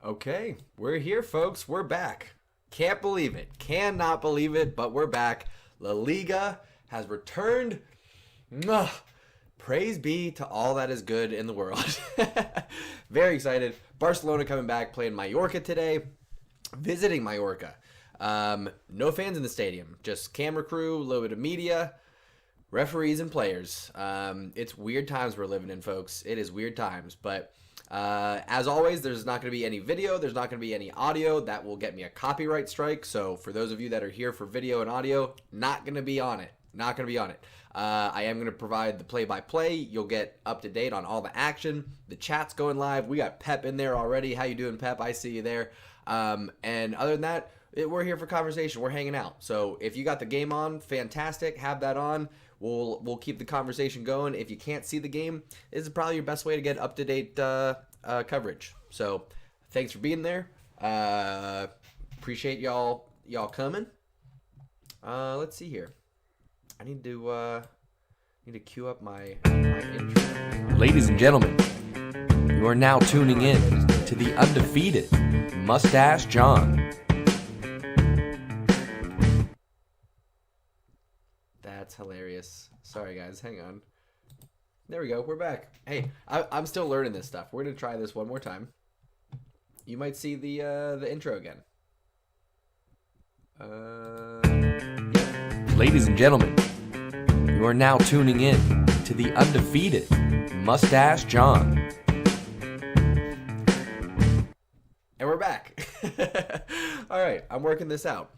Okay, we're here, folks. We're back. Can't believe it. Cannot believe it, but we're back. La Liga has returned. Mwah. Praise be to all that is good in the world. Very excited. Barcelona coming back, playing Mallorca today. Visiting Mallorca. No fans in the stadium. Just camera crew, a little bit of media, referees, and players. It's weird times we're living in, folks. It is weird times, but... as always, there's not going to be any video. There's not going to be any audio. That will get me a copyright strike. So for those of you that are here for video and audio, not going to be on it. Not going to be on it. I am going to provide the play-by-play. You'll get up to date on all the action. The chat's going live. We got Pep in there already. How you doing, Pep? I see you there. And other than that, we're here for conversation. We're hanging out. So if you got the game on, fantastic. Have that on. We'll keep the conversation going. If you can't see the game, this is probably your best way to get up-to-date coverage. So thanks for being there. Appreciate y'all coming. Let's see here. I need to queue up my intro. Ladies and gentlemen, you are now tuning in to the undefeated Moustache John. That's hilarious. Sorry, guys. Hang on. There we go. We're back. Hey, I'm still learning this stuff. We're going to try this one more time. You might see the intro again. Yeah. Ladies and gentlemen, you are now tuning in to the undefeated Moustache John. And we're back. All right. I'm working this out.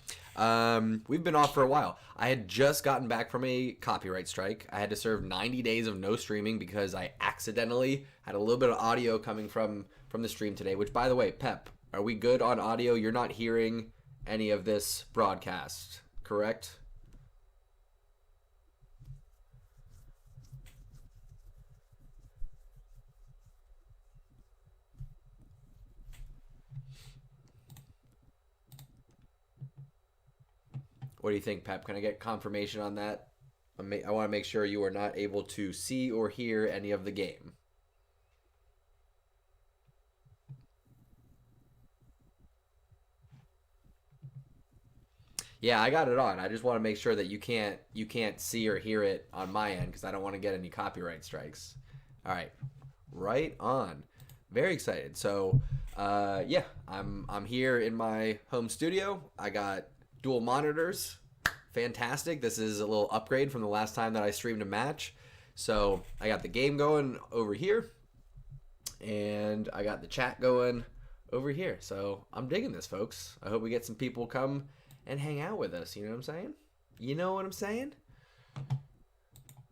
We've been off for a while. I had just gotten back from a copyright strike. I had to serve 90 days of no streaming because I accidentally had a little bit of audio coming from the stream today, which, by the way, Pep, are we good on audio? You're not hearing any of this broadcast, correct? What do you think, Pep? Can I get confirmation on that? I want to make sure you are not able to see or hear any of the game. Yeah, I got it on. I just want to make sure that you can't see or hear it on my end because I don't want to get any copyright strikes. All right, right on. Very excited. So, yeah, I'm here in my home studio. I got dual monitors. Fantastic. This is a little upgrade from the last time that I streamed a match. So I got the game going over here and I got the chat going over here. So I'm digging this, folks. I hope we get some people come and hang out with us. You know what I'm saying? You know what I'm saying?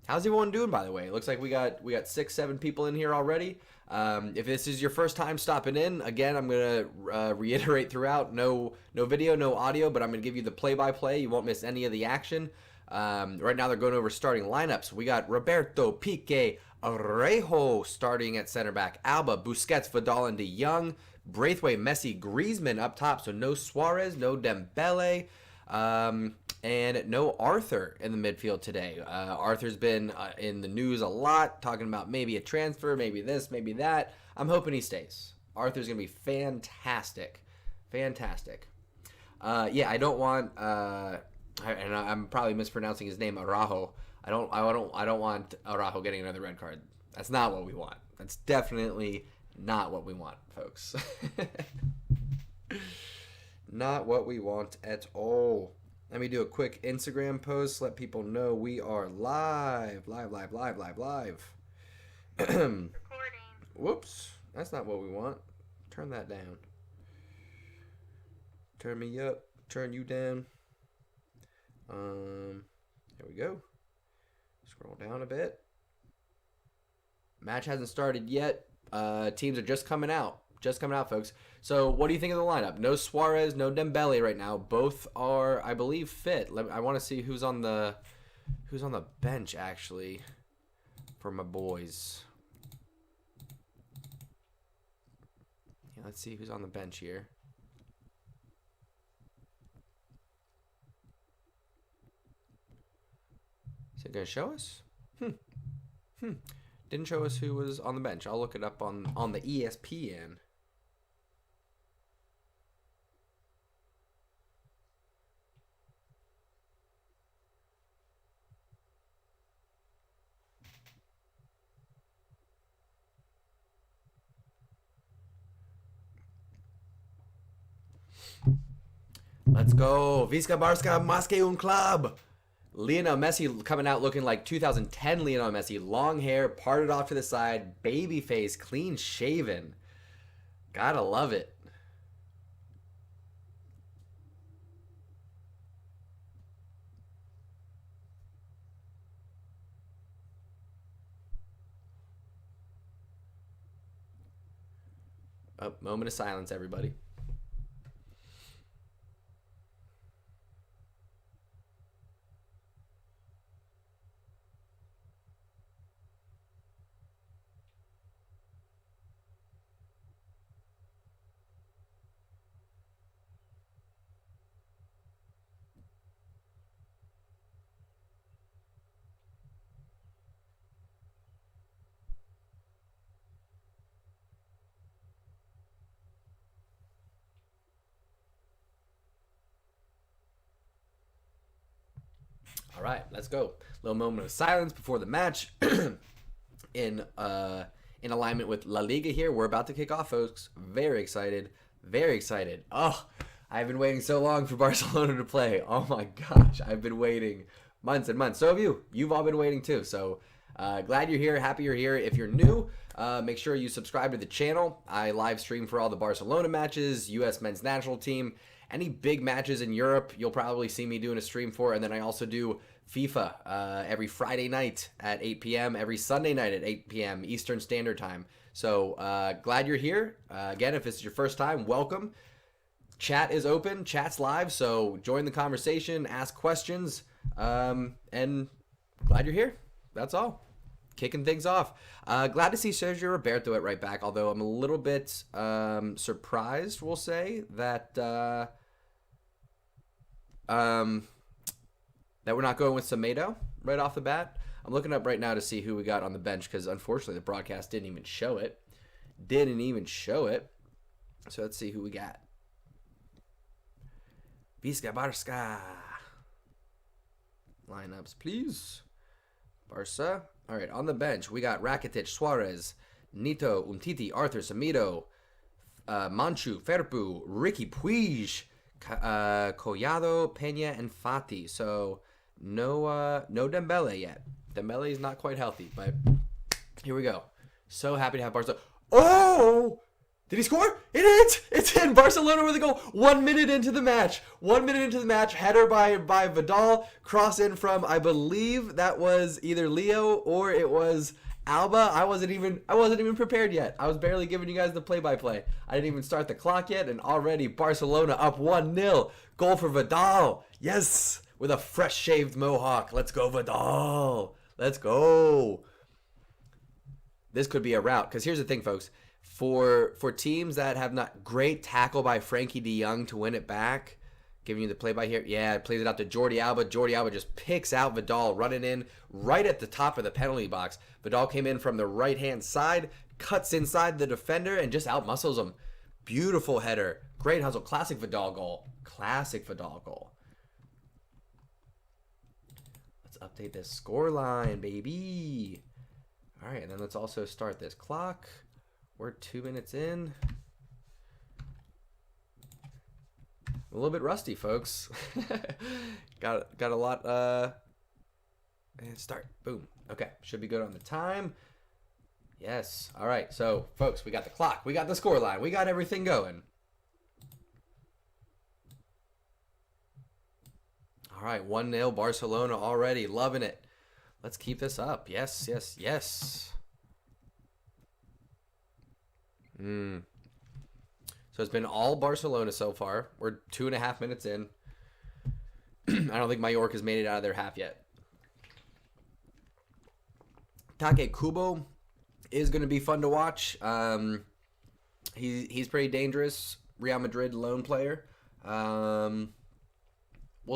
How's everyone doing, by the way? It looks like we got 6-7 people in here already. If this is your first time stopping in, again, I'm going to reiterate throughout, no video, no audio, but I'm going to give you the play-by-play. You won't miss any of the action. Right now they're going over starting lineups. We got Roberto, Piqué, Arejo starting at center back, Alba, Busquets, Vidal, and De Jong, Braithwaite, Messi, Griezmann up top, so no Suarez, no Dembele. And no Arthur in the midfield today. Arthur's been in the news a lot, talking about maybe a transfer, maybe this, maybe that. I'm hoping he stays. Arthur's gonna be fantastic, fantastic. Yeah, I don't want, and I'm probably mispronouncing his name, Araujo. I don't want Araujo getting another red card. That's not what we want. That's definitely not what we want, folks. Not what we want at all. Let me do a quick Instagram post. Let people know we are live. Recording. Whoops. That's not what we want. Turn that down. Turn me up. Turn you down. There we go. Scroll down a bit. Match hasn't started yet. Teams are just coming out. Just coming out, folks. So what do you think of the lineup? No Suarez, no Dembele right now. Both are, I believe, fit. I want to see who's on the bench, actually, for my boys. Yeah, let's see who's on the bench here. Is it going to show us? Didn't show us who was on the bench. I'll look it up on the ESPN. Let's go. Visca Barca, más que un club. Lionel Messi coming out looking like 2010 Lionel Messi. Long hair, parted off to the side, baby face, clean shaven. Gotta love it. Oh, moment of silence, everybody. All right, let's go. Little moment of silence before the match. in alignment with La Liga here. We're about to kick off, folks. Very excited. Very excited. Oh, I've been waiting so long for Barcelona to play. Oh my gosh, I've been waiting months and months. So have you. You've all been waiting too. So glad you're here. Happy you're here. If you're new, make sure you subscribe to the channel. I live stream for all the Barcelona matches, U.S. men's national team. Any big matches in Europe, you'll probably see me doing a stream for. And then I also do FIFA every Friday night at 8 p.m., every Sunday night at 8 p.m. Eastern Standard Time. So glad you're here. Again, if it's your first time, welcome. Chat is open. Chat's live. So join the conversation, ask questions, and glad you're here. That's all. Kicking things off. Glad to see Sergio Roberto at right back, although I'm a little bit surprised, we'll say, that we're not going with Semedo right off the bat. I'm looking up right now to see who we got on the bench because, unfortunately, the broadcast didn't even show it. So let's see who we got. Visca Barca. Lineups, please. Barca. All right, on the bench, we got Rakitic, Suarez, Nito, Umtiti, Arthur, Semedo, Manchu, Ferpu, Ricky Puig, Collado, Peña, and Fati. So no Dembele yet. Dembele is not quite healthy, but here we go. So happy to have Barca. Oh! Did he score? It is! It's in! Barcelona with a goal. 1 minute into the match. 1 minute into the match. Header by Vidal. Cross in from, I believe that was either Leo or it was Alba. I wasn't even prepared yet. I was barely giving you guys the play-by-play. I didn't even start the clock yet, and already Barcelona up 1-0. Goal for Vidal. Yes! With a fresh-shaved mohawk. Let's go, Vidal. Let's go. This could be a rout, because here's the thing, folks. For teams that have not great tackle by Frankie de Jong to win it back, giving you the play-by here. Yeah, it plays it out to Jordi Alba. Jordi Alba just picks out Vidal running in right at the top of the penalty box. Vidal came in from the right-hand side, cuts inside the defender, and just out-muscles him. Beautiful header. Great hustle. Classic Vidal goal. Classic Vidal goal. Let's update this score line, baby. All right, and then let's also start this clock. We're 2 minutes in. A little bit rusty, folks. got a lot. And start. Boom. Okay, should be good on the time. Yes. All right. So, folks, we got the clock. We got the score line. We got everything going. All right, 1-0 Barcelona already. Loving it. Let's keep this up. Yes, yes, yes. So it's been all Barcelona so far. We're 2.5 minutes in. I don't think Mallorca's made it out of their half yet. Take Kubo is going to be fun to watch. He's pretty dangerous. Real Madrid lone player. We'll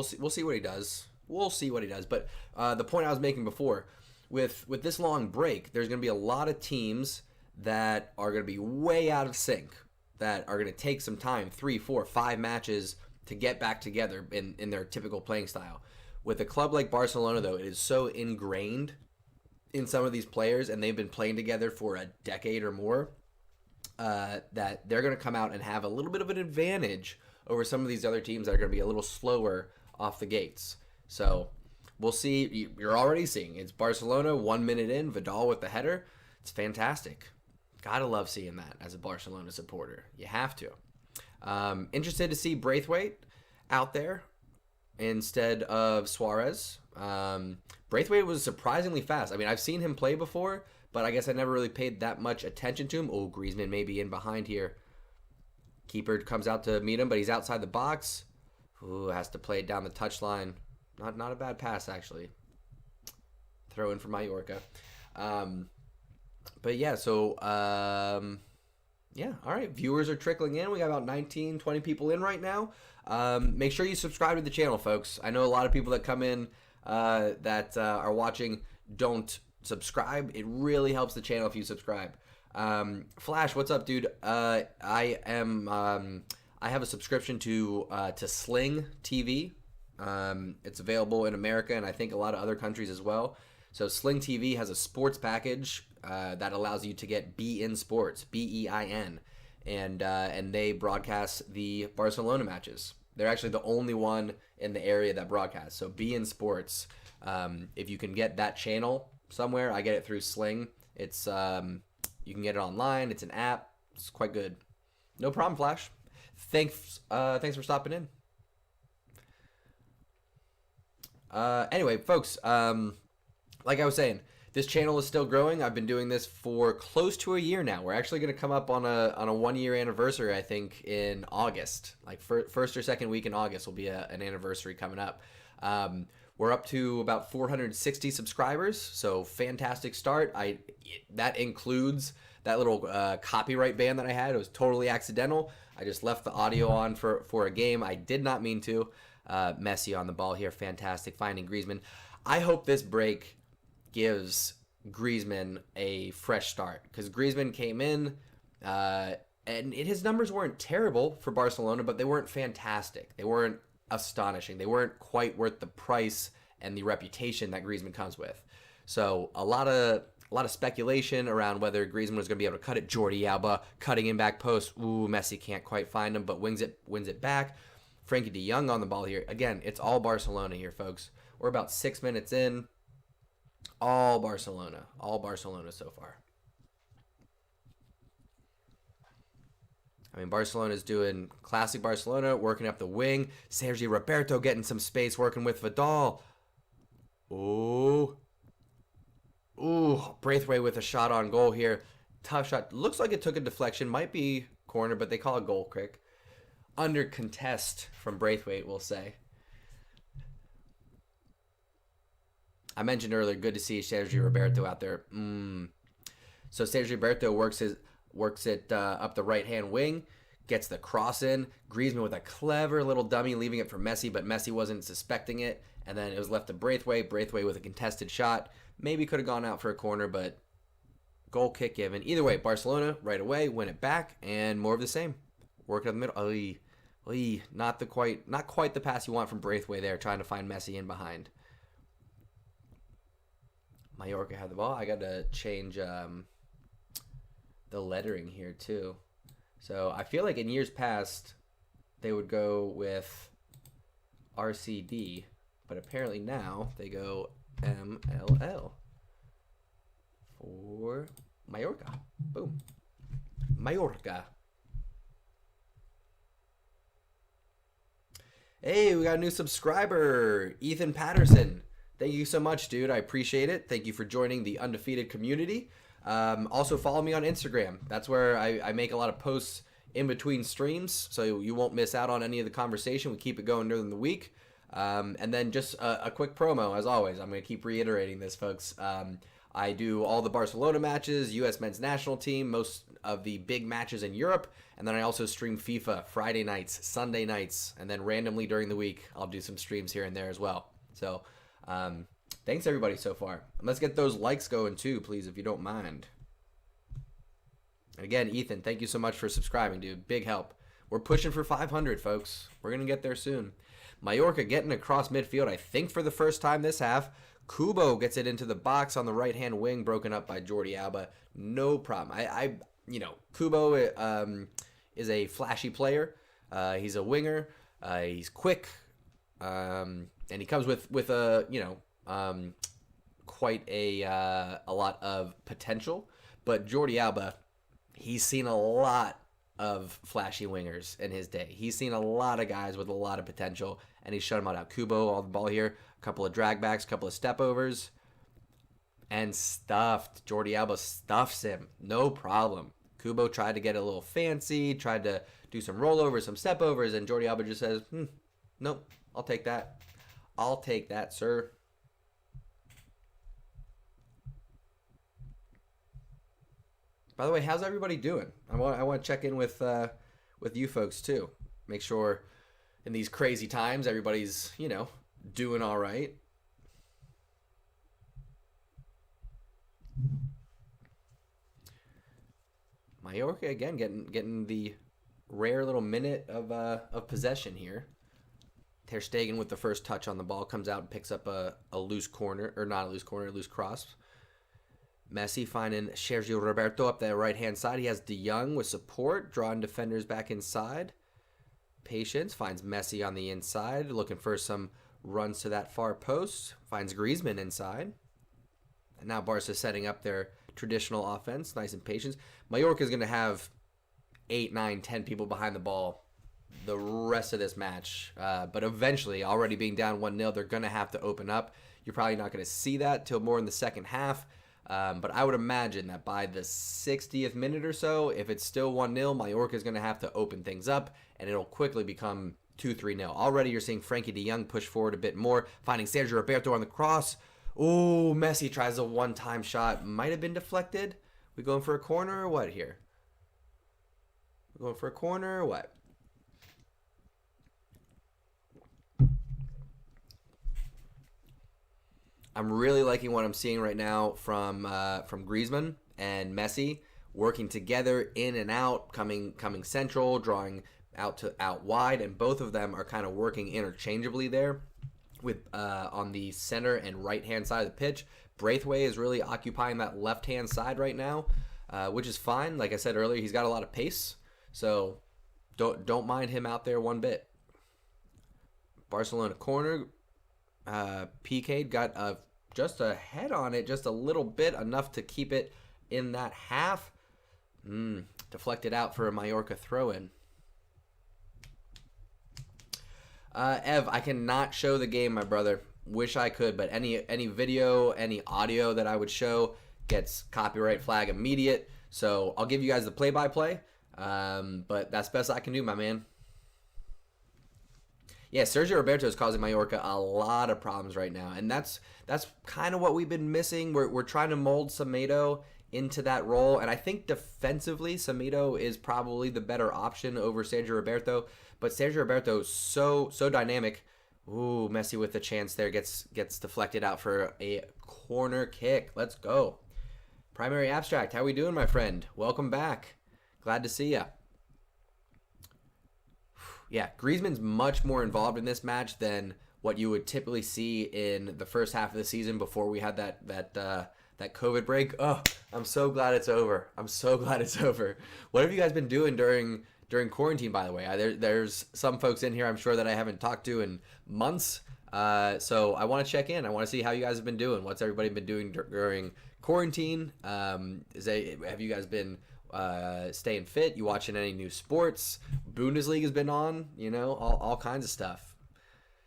see what he does. But the point I was making before, with this long break, there's going to be a lot of teams that are going to be way out of sync, that are going to take some time, 3, 4, 5 matches to get back together in their typical playing style. With a club like Barcelona, though, it is so ingrained in some of these players, and they've been playing together for a decade or more, that they're going to come out and have a little bit of an advantage over some of these other teams that are going to be a little slower off the gates. So we'll see. You're already seeing it's Barcelona 1 minute in, Vidal with the header. It's fantastic. Gotta love seeing that as a Barcelona supporter. You have to. Interested to see Braithwaite out there instead of Suarez. Braithwaite was surprisingly fast. I mean, I've seen him play before, but I guess I never really paid that much attention to him. Oh, Griezmann may be in behind here. Keeper comes out to meet him, but he's outside the box. Ooh, has to play it down the touchline. Not a bad pass, actually. Throw in for Mallorca. But yeah, so, yeah, all right. Viewers are trickling in. We got about 19, 20 people in right now. Make sure you subscribe to the channel, folks. I know a lot of people that come in that are watching don't subscribe. It really helps the channel if you subscribe. Flash, what's up, dude? I have a subscription to Sling TV. It's available in America and I think a lot of other countries as well. So Sling TV has a sports package that allows you to get beIN Sports, BEIN, and they broadcast the Barcelona matches. They're actually the only one in the area that broadcasts. So beIN Sports, if you can get that channel somewhere, I get it through Sling. It's you can get it online. It's an app. It's quite good. No problem, Flash. Thanks for stopping in. Anyway, folks, like I was saying, this channel is still growing. I've been doing this for close to a year now. We're actually going to come up on a 1 year anniversary, I think, in August. Like first or second week in August will be an anniversary coming up. We're up to about 460 subscribers, so fantastic start. That includes that little copyright ban that I had. It was totally accidental. I just left the audio on for a game. I did not mean to. Messi on the ball here, fantastic, finding Griezmann. I hope this break gives Griezmann a fresh start, because Griezmann came in and his numbers weren't terrible for Barcelona, but they weren't fantastic. They weren't astonishing. They weren't quite worth the price and the reputation that Griezmann comes with. So a lot of speculation around whether Griezmann was going to be able to cut it. Jordi Alba cutting in back post. Ooh, Messi can't quite find him, but wins it back. Frankie de Jong on the ball here. Again, it's all Barcelona here, folks. We're about 6 minutes in. All Barcelona so far. I mean, Barcelona's doing classic Barcelona, working up the wing. Sergi Roberto getting some space, working with Vidal. Ooh, Braithwaite with a shot on goal here. Tough shot. Looks like it took a deflection. Might be corner, but they call it goal kick. Under contest from Braithwaite, we'll say. I mentioned earlier, good to see Sergi Roberto out there. So Sergi Roberto works it up the right-hand wing, gets the cross in. Griezmann with a clever little dummy, leaving it for Messi, but Messi wasn't suspecting it. And then it was left to Braithwaite. Braithwaite with a contested shot. Maybe could have gone out for a corner, but goal kick given. Either way, Barcelona right away, win it back, and more of the same. Work it up the middle. Not quite the pass you want from Braithwaite there, trying to find Messi in behind. Mallorca had the ball. I got to change the lettering here too. So I feel like in years past they would go with RCD, but apparently now they go MLL for Mallorca. Boom. Mallorca. Hey, we got a new subscriber, Ethan Patterson. Thank you so much, dude. I appreciate it. Thank you for joining the undefeated community. Also, follow me on Instagram. That's where I make a lot of posts in between streams, so you won't miss out on any of the conversation. We keep it going during the week. And then just a quick promo, as always. I'm going to keep reiterating this, folks. I do all the Barcelona matches, U.S. men's national team, most of the big matches in Europe, and then I also stream FIFA Friday nights, Sunday nights, and then randomly during the week, I'll do some streams here and there as well. So thanks everybody so far. And let's get those likes going too, please, if you don't mind. And again, Ethan, thank you so much for subscribing, dude. Big help. We're pushing for 500, folks. We're going to get there soon. Mallorca getting across midfield, I think for the first time this half. Kubo gets it into the box on the right-hand wing, broken up by Jordi Alba. No problem. Kubo is a flashy player. He's a winger. He's quick, and he comes with a quite a lot of potential. But Jordi Alba, he's seen a lot of flashy wingers in his day. He's seen a lot of guys with a lot of potential, and he's shut them out. Kubo on the ball here, a couple of dragbacks, a couple of step overs, and stuffed. Jordi Alba stuffs him, no problem. Kubo tried to get a little fancy, tried to do some rollovers, some step overs, and Jordi Alba just says, nope, I'll take that. I'll take that, sir. By the way, how's everybody doing? I want to check in with you folks too. Make sure in these crazy times everybody's doing all right. Mallorca again getting the rare little minute of possession here. Ter Stegen with the first touch on the ball comes out and picks up a loose corner, or not a loose corner, a loose cross. Messi finding Sergio Roberto up the right-hand side. He has De Jong with support, drawing defenders back inside. Patience finds Messi on the inside, looking for some runs to that far post. Finds Griezmann inside. And now Barca setting up their traditional offense, nice and patient. Mallorca is going to have 8, 9, 10 people behind the ball the rest of this match. But eventually, already being down 1-0, they're going to have to open up. You're probably not going to see that till more in the second half. But I would imagine that by the 60th minute or so, if it's still 1-0, Mallorca is going to have to open things up, and it'll quickly become 2-3-0. Already you're seeing Frankie de Jong push forward a bit more, finding Sergio Roberto on the cross. Ooh, Messi tries a one-time shot. Might have been deflected. We going for a corner or what here? We going for a corner or what? I'm really liking what I'm seeing right now from Griezmann and Messi working together in and out, coming central, drawing out wide, and both of them are kind of working interchangeably there with on the center and right hand side of the pitch. Braithwaite is really occupying that left hand side right now, which is fine. Like I said earlier, he's got a lot of pace, so don't mind him out there one bit. Barcelona corner. PK got just a head on it, just a little bit, enough to keep it in that half. Deflected out for a Mallorca throw-in. Ev, I cannot show the game, my brother. Wish I could, but any video, any audio that I would show gets copyright flag immediate. So I'll give you guys the play-by-play, but that's best I can do, my man. Yeah, Sergio Roberto is causing Mallorca a lot of problems right now, and that's kind of what we've been missing. We're trying to mold Semedo into that role, and I think defensively Semedo is probably the better option over Sergio Roberto, but Sergio Roberto is so dynamic. Ooh, Messi with the chance there gets deflected out for a corner kick. Let's go. Primary Abstract, how we doing, my friend? Welcome back. Glad to see ya. Yeah, Griezmann's much more involved in this match than what you would typically see in the first half of the season before we had that COVID break. Oh, I'm so glad it's over. I'm so glad it's over. What have you guys been doing during quarantine, by the way? There's some folks in here I'm sure that I haven't talked to in months. So I want to check in. I want to see how you guys have been doing. What's everybody been doing during quarantine? Have you guys been staying fit? You watching any new sports? Bundesliga has been on, all kinds of stuff.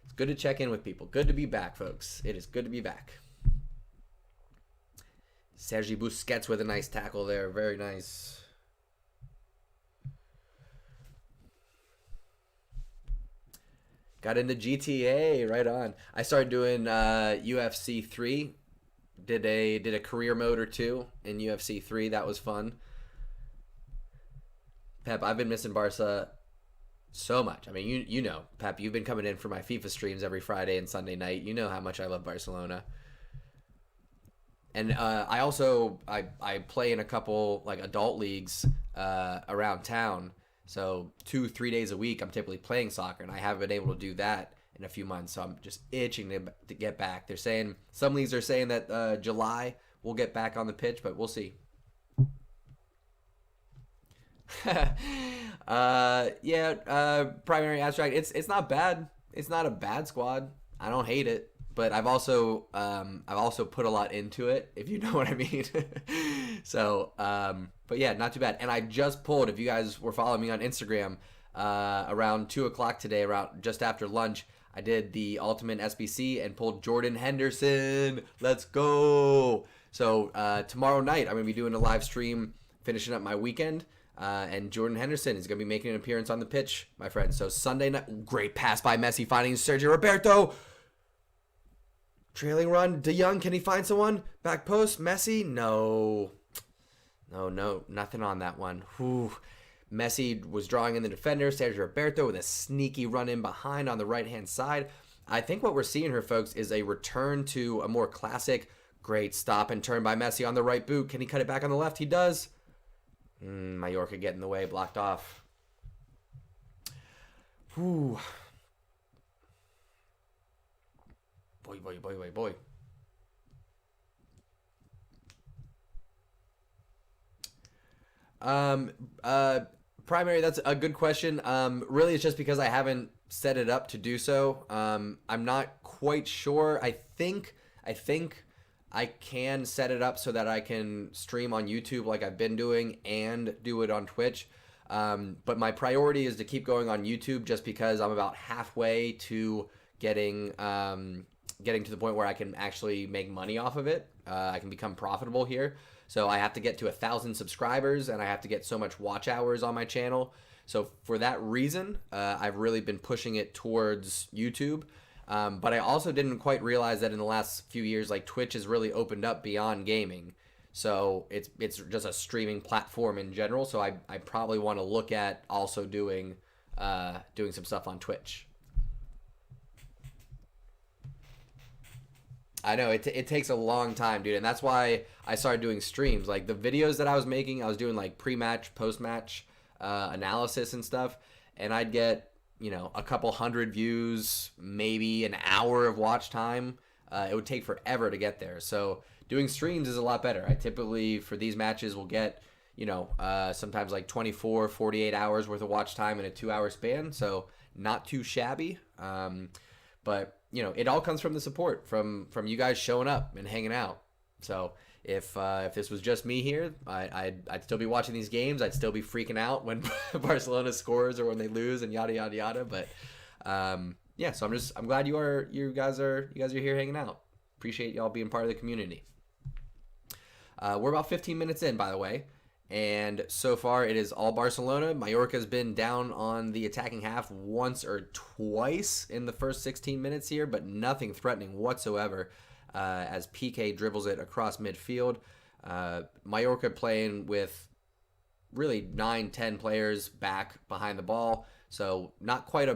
It's good to check in with people. Good to be back, folks. It is good to be back. Sergi Busquets with a nice tackle there. Very nice. Got into GTA, right on. I started doing UFC 3. Did a career mode or two in UFC 3. That was fun. Pep, I've been missing Barca so much. I mean, you know, Pep, you've been coming in for my FIFA streams every Friday and Sunday night. You know how much I love Barcelona. And I also play in a couple like adult leagues around town. So 2-3 days a week I'm typically playing soccer, and I haven't been able to do that in a few months. So I'm just itching to get back. They're saying some leagues are saying that July we'll get back on the pitch, but we'll see. Yeah, primary abstract. It's not bad. It's not a bad squad. I don't hate it, but I've also put a lot into it, if you know what I mean. So, but yeah, not too bad. And I just pulled, if you guys were following me on Instagram, around 2 o'clock today, around just after lunch, I did the ultimate SBC and pulled Jordan Henderson. Let's go. So tomorrow night, I'm gonna be doing a live stream, finishing up my weekend. And Jordan Henderson is going to be making an appearance on the pitch, my friend. So Sunday night, great pass by Messi, finding Sergio Roberto. Trailing run, De Jong, can he find someone? Back post, Messi? No, nothing on that one. Whew. Messi was drawing in the defender, Sergio Roberto with a sneaky run in behind on the right-hand side. I think what we're seeing here, folks, is a return to a more classic, great stop and turn by Messi on the right boot. Can he cut it back on the left? He does. Mallorca getting in the way, blocked off. Whew. Boy. Primary, that's a good question. Really, it's just because I haven't set it up to do so. I'm not quite sure. I think I can set it up so that I can stream on YouTube like I've been doing and do it on Twitch. But my priority is to keep going on YouTube just because I'm about halfway to getting to the point where I can actually make money off of it. I can become profitable here. So I have to get to 1,000 subscribers and I have to get so much watch hours on my channel. So for that reason, I've really been pushing it towards YouTube. But I also didn't quite realize that in the last few years, like Twitch has really opened up beyond gaming. So it's just a streaming platform in general. So I probably want to look at also doing some stuff on Twitch. I know it takes a long time, dude, and that's why I started doing streams. Like the videos that I was making, I was doing like pre-match, post-match analysis and stuff, and I'd get a couple hundred views, maybe an hour of watch time. It would take forever to get there. So doing streams is a lot better. I typically, for these matches, will get, sometimes like 24, 48 hours worth of watch time in a 2-hour span. So not too shabby. But, it all comes from the support, from you guys showing up and hanging out. So if this was just me here, I'd still be watching these games. I'd still be freaking out when Barcelona scores or when they lose and yada yada yada. But yeah, so I'm glad you guys are here hanging out. Appreciate y'all being part of the community. We're about 15 minutes in, by the way, and so far it is all Barcelona. Mallorca's been down on the attacking half once or twice in the first 16 minutes here, but nothing threatening whatsoever. As PK dribbles it across midfield. Mallorca playing with really 9-10 players back behind the ball, so not quite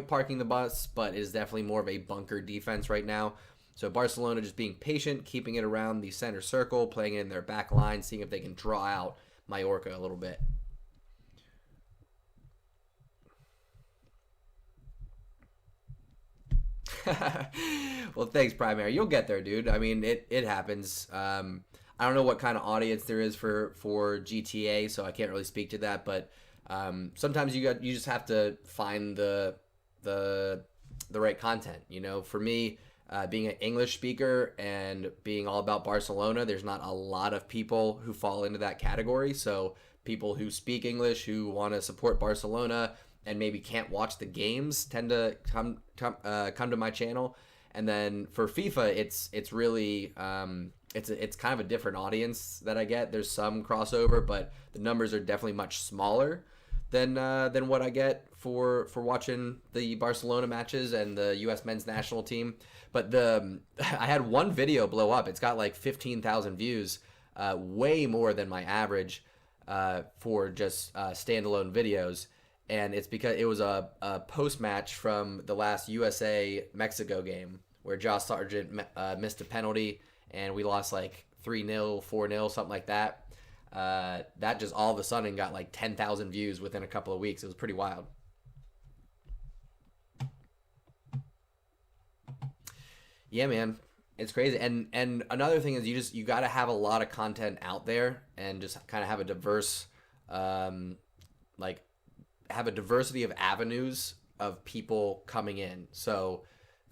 parking the bus, but is definitely more of a bunker defense right now. So Barcelona just being patient, keeping it around the center circle, playing it in their back line, seeing if they can draw out Mallorca a little bit. Well, thanks, Primary. You'll get there, dude. I mean, it happens. I don't know what kind of audience there is for GTA, so I can't really speak to that. But sometimes you just have to find the right content. For me, being an English speaker and being all about Barcelona, there's not a lot of people who fall into that category. So people who speak English, who want to support Barcelona and maybe can't watch the games, tend to come to my channel. And then for FIFA, it's really it's kind of a different audience that I get. There's some crossover, but the numbers are definitely much smaller than what I get for watching the Barcelona matches and the U.S. men's national team. But I had one video blow up. It's got like 15,000 views, way more than my average for just standalone videos. And it's because it was a post-match from the last USA-Mexico game where Josh Sargent missed a penalty and we lost like 3-0, 4-0, something like that. That just all of a sudden got like 10,000 views within a couple of weeks. It was pretty wild. Yeah, man. It's crazy. And another thing is you got to have a lot of content out there and just kind of have a diverse like have a diversity of avenues of people coming in. So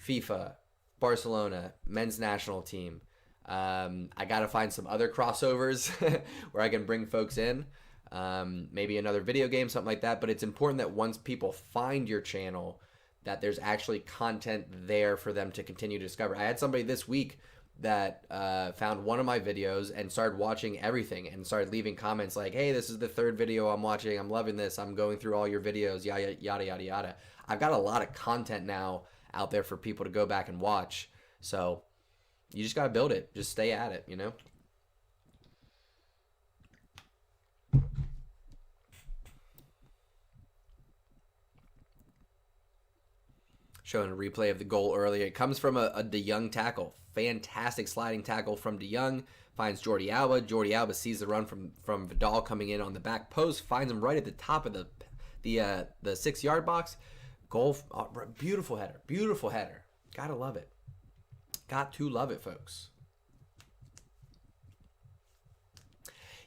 FIFA, Barcelona, men's national team. I got to find some other crossovers where I can bring folks in. Maybe another video game, something like that. But it's important that once people find your channel, that there's actually content there for them to continue to discover. I had somebody this week that found one of my videos and started watching everything and started leaving comments like, hey, this is the third video I'm watching. I'm loving this. I'm going through all your videos, yada, yada, yada, yada. I've got a lot of content now out there for people to go back and watch. So you just got to build it. Just stay at it, you know? Showing a replay of the goal earlier. It comes from a De Jong tackle. Fantastic sliding tackle from De Jong. Finds Jordi Alba. Jordi Alba sees the run from Vidal coming in on the back post. Finds him right at the top of the 6-yard box. Goal. Beautiful header. Beautiful header. Gotta love it. Got to love it, folks.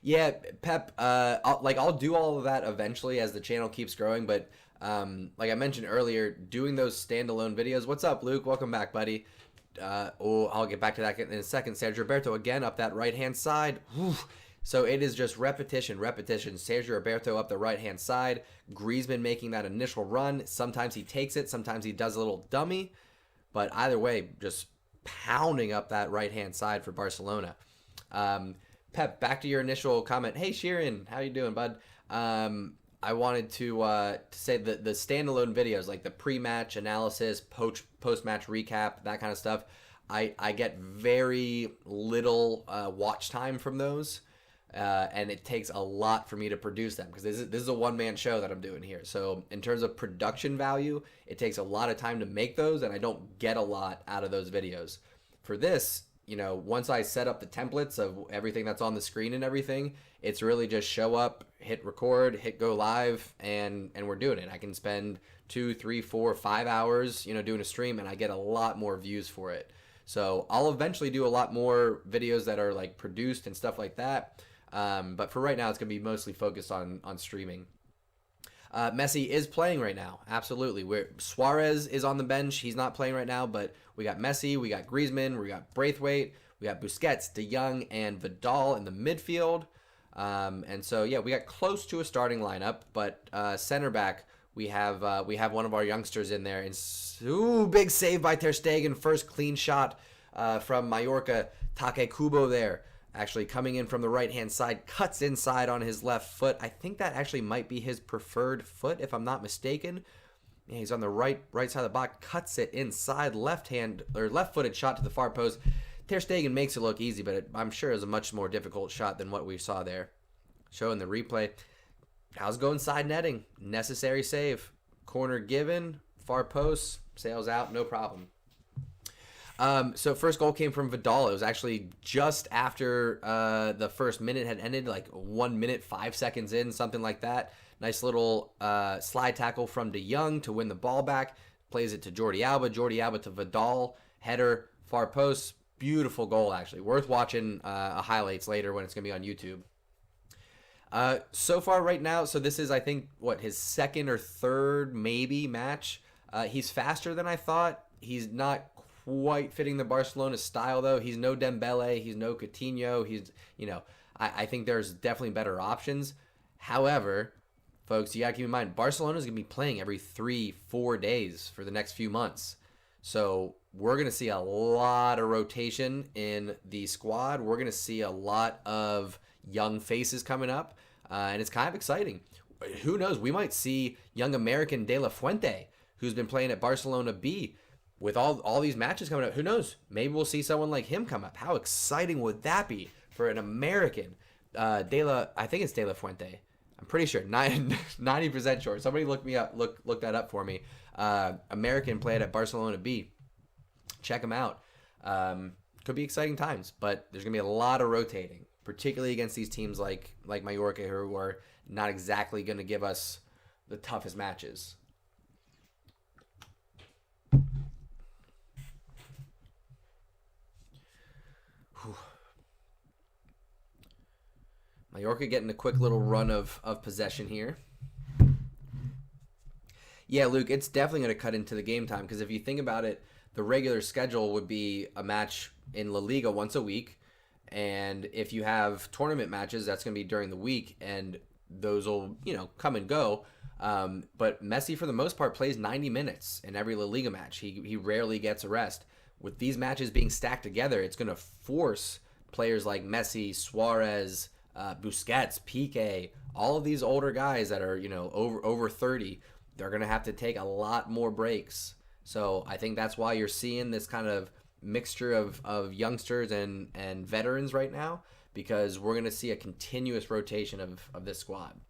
Yeah, Pep, I'll do all of that eventually as the channel keeps growing, but like I mentioned earlier, doing those standalone videos. What's up, Luke? Welcome back, buddy. I'll get back to that in a second. Sergio Roberto again up that right-hand side. Whew. So it is just repetition. Sergio Roberto up the right-hand side. Griezmann making that initial run. Sometimes he takes it. Sometimes he does a little dummy. But either way, just pounding up that right-hand side for Barcelona. Pep, back to your initial comment. Hey, Sheeran, how you doing, bud? I wanted to say that the standalone videos, like the pre-match analysis, post-match recap, that kind of stuff, I get very little watch time from those, and it takes a lot for me to produce them because this is a one-man show that I'm doing here. So in terms of production value, it takes a lot of time to make those, and I don't get a lot out of those videos. For this, you know, once I set up the templates of everything that's on the screen and everything, it's really just show up, hit record, hit go live, and we're doing it. I can spend 2, 3, 4, 5 hours, you know, doing a stream, and I get a lot more views for it. So I'll eventually do a lot more videos that are like produced and stuff like that. But for right now, it's gonna be mostly focused on streaming. Messi is playing right now. Absolutely. Suarez is on the bench. He's not playing right now, but we got Messi, we got Griezmann, we got Braithwaite, we got Busquets, De Jong, and Vidal in the midfield. And so, yeah, we got close to a starting lineup, but center back, we have one of our youngsters in there. And big save by Ter Stegen. First clean shot from Mallorca. Take Kubo there. Actually coming in from the right-hand side, cuts inside on his left foot. I think that actually might be his preferred foot, if I'm not mistaken. Yeah, he's on the right side of the box, cuts it inside, left-footed shot to the far post. Ter Stegen makes it look easy, but I'm sure it was a much more difficult shot than what we saw there. Showing the replay. How's going side netting? Necessary save. Corner given, far post, sails out, no problem. So first goal came from Vidal. It was actually just after the first minute had ended, like 1 minute, 5 seconds in, something like that. Nice little slide tackle from De Jong to win the ball back. Plays it to Jordi Alba. Jordi Alba to Vidal. Header, far post. Beautiful goal, actually. Worth watching highlights later when it's going to be on YouTube. So far right now, so this is, I think, his second or third maybe match. He's faster than I thought. He's not quite fitting the Barcelona style, though. He's no Dembele. He's no Coutinho. He's, I think there's definitely better options. However, folks, you got to keep in mind, Barcelona's going to be playing every 3-4 days for the next few months. So we're going to see a lot of rotation in the squad. We're going to see a lot of young faces coming up, and it's kind of exciting. Who knows? We might see young American De La Fuente, who's been playing at Barcelona B, with all these matches coming up. Who knows? Maybe we'll see someone like him come up. How exciting would that be for an American? I think it's De La Fuente. I'm pretty sure, 90% sure. Somebody look that up for me. American played at Barcelona B. Check him out. Could be exciting times, but there's gonna be a lot of rotating, particularly against these teams like Mallorca, who are not exactly gonna give us the toughest matches. Mallorca getting a quick little run of possession here. Yeah, Luke, it's definitely going to cut into the game time because if you think about it, the regular schedule would be a match in La Liga once a week. And if you have tournament matches, that's going to be during the week, and those will, come and go. But Messi, for the most part, plays 90 minutes in every La Liga match. He rarely gets a rest. With these matches being stacked together, it's going to force players like Messi, Suarez, Busquets, Piqué, all of these older guys that are, over 30, they're going to have to take a lot more breaks. So I think that's why you're seeing this kind of mixture of youngsters and veterans right now, because we're going to see a continuous rotation of this squad.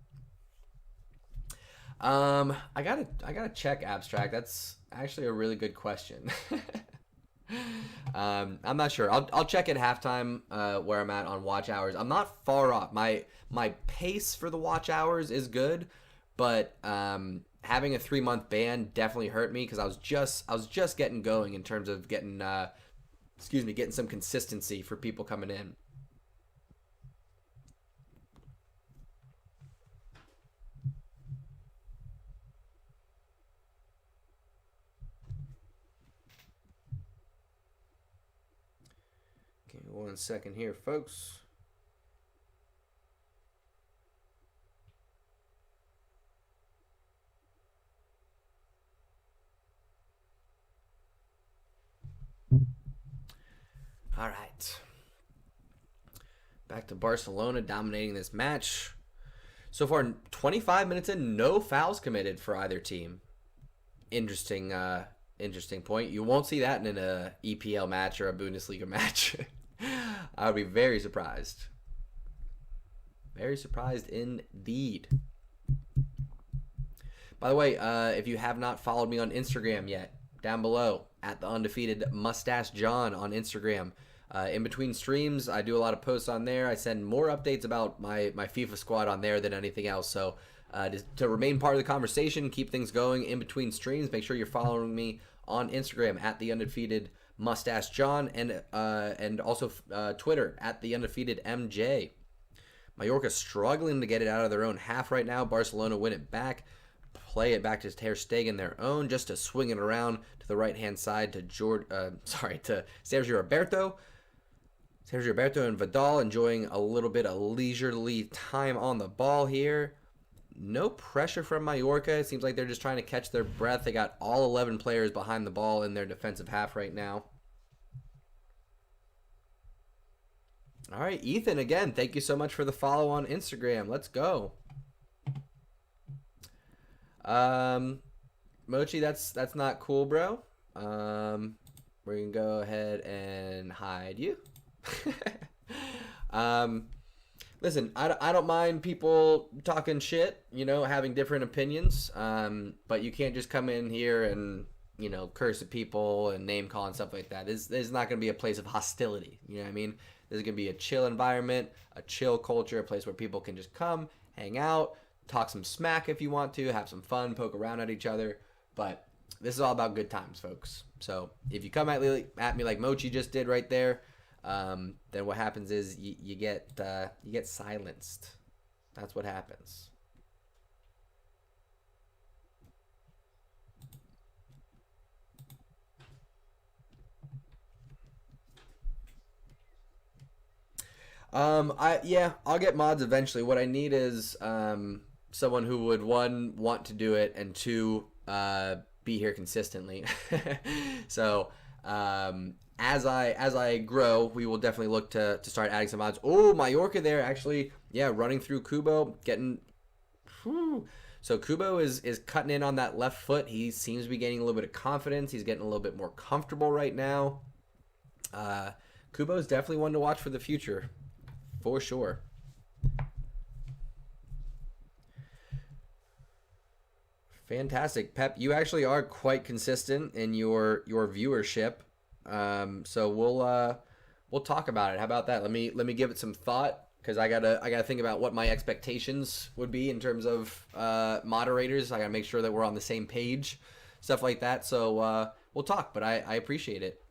I gotta check abstract. That's actually a really good question. I'm not sure. I'll check at halftime where I'm at on watch hours. I'm not far off. My pace for the watch hours is good, but having a 3-month ban definitely hurt me because I was just getting going in terms of getting some consistency for people coming in. Okay, 1 second here, folks. All right. Back to Barcelona dominating this match. So far, 25 minutes in, no fouls committed for either team. Interesting point. You won't see that in an EPL match or a Bundesliga match. I would be very surprised. Very surprised indeed. By the way, if you have not followed me on Instagram yet, down below at the undefeated Moustache John on Instagram. In between streams, I do a lot of posts on there. I send more updates about my FIFA squad on there than anything else. So to remain part of the conversation, keep things going in between streams, make sure you're following me on Instagram at the undefeated Moustache John and also Twitter at the undefeated MJ. Mallorca struggling to get it out of their own half right now. Barcelona win it back. Play it back to Ter Stegen, their own, just to swing it around to the right-hand side to Sergio Roberto. Sergio Roberto and Vidal enjoying a little bit of leisurely time on the ball here. No pressure from Mallorca. It seems like they're just trying to catch their breath. They got all 11 players behind the ball in their defensive half right now. All right, Ethan, again, thank you so much for the follow on Instagram. Let's go. Mochi, that's not cool, bro. We're gonna go ahead and hide you. Listen, I don't mind people talking shit, having different opinions. But you can't just come in here and, curse at people and name call and stuff like that. This is not gonna be a place of hostility. You know what I mean? This is gonna be a chill environment, a chill culture, a place where people can just come, hang out, talk some smack if you want to, have some fun, poke around at each other. But this is all about good times, folks. So if you come at me like Mochi just did right there, then what happens is you get silenced. That's what happens. I'll get mods eventually. What I need is someone who would, one, want to do it, and two, be here consistently. So as I grow, we will definitely look to start adding some mods. Oh, Mallorca there actually, running through Kubo, getting. Whew. So Kubo is cutting in on that left foot. He seems to be gaining a little bit of confidence. He's getting a little bit more comfortable right now. Kubo is definitely one to watch for the future, for sure. Fantastic, Pep. You actually are quite consistent in your viewership. So we'll talk about it. How about that? Let me give it some thought, because I gotta think about what my expectations would be in terms of moderators. I gotta make sure that we're on the same page, stuff like that. So we'll talk, but I appreciate it.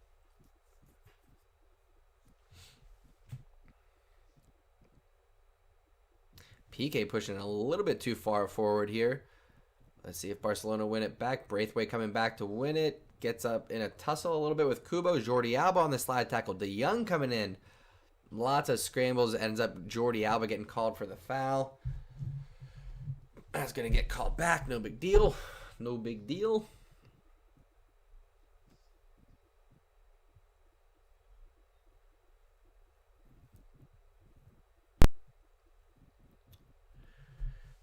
PK pushing a little bit too far forward here. Let's see if Barcelona win it back. Braithwaite coming back to win it. Gets up in a tussle a little bit with Kubo. Jordi Alba on the slide tackle. De Jong coming in. Lots of scrambles. Ends up Jordi Alba getting called for the foul. That's going to get called back. No big deal. No big deal.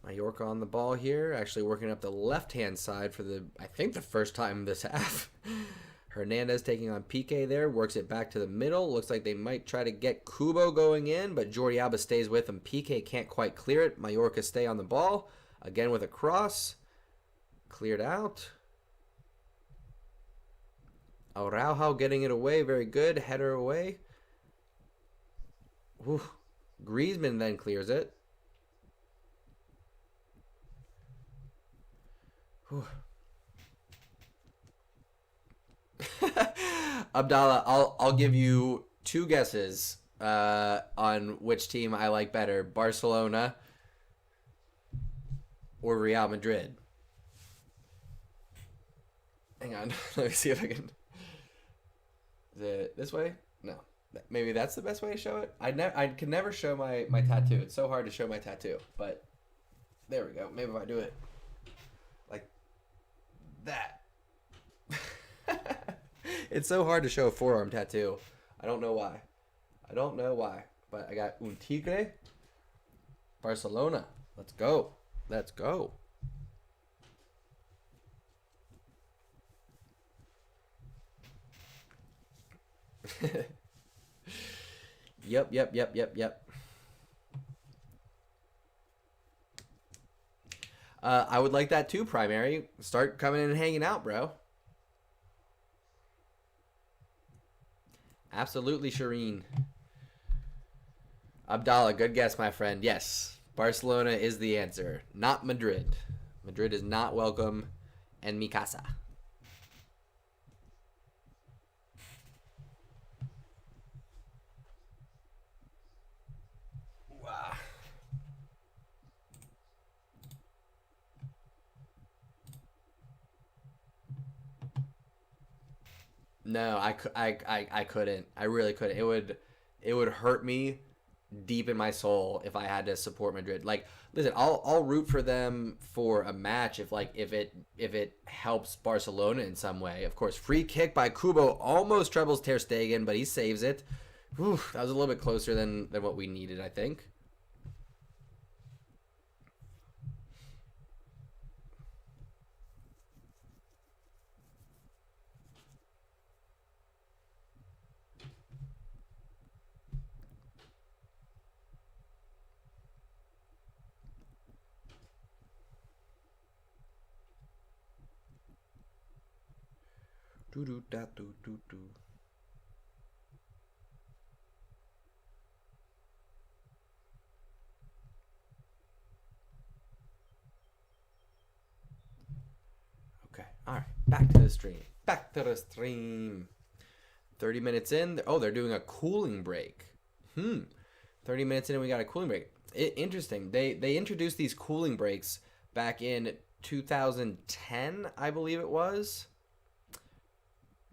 Mallorca on the ball here, actually working up the left-hand side for I think the first time this half. Hernandez taking on Piqué there, works it back to the middle. Looks like they might try to get Kubo going in, but Jordi Alba stays with him. Piqué can't quite clear it. Mallorca stay on the ball, again with a cross. Cleared out. Araujo getting it away, very good. Header away. Whew. Griezmann then clears it. Abdallah, I'll give you two guesses on which team I like better, Barcelona or Real Madrid. Hang on, let me see if I can. Is it this way? No, maybe that's the best way to show it. I can never show my tattoo. It's so hard to show my tattoo, but there we go. Maybe if I do it like that. It's so hard to show a forearm tattoo. I don't know why. But I got Un Tigre, Barcelona. Let's go. Yep. I would like that too, Primary. Start coming in and hanging out, bro. Absolutely, Shireen. Abdallah, good guess, my friend. Yes, Barcelona is the answer, not Madrid. Madrid is not welcome en mi casa. Wow. No, I couldn't. I really couldn't. It would hurt me deep in my soul if I had to support Madrid. Like, listen, I'll root for them for a match if it helps Barcelona in some way. Of course, free kick by Kubo almost trebles Ter Stegen, but he saves it. Whew, that was a little bit closer than what we needed, I think. Do. Okay, all right. Back to the stream. 30 minutes in. Oh, they're doing a cooling break. 30 minutes in and we got a cooling break. Interesting. They introduced these cooling breaks back in 2010, I believe it was.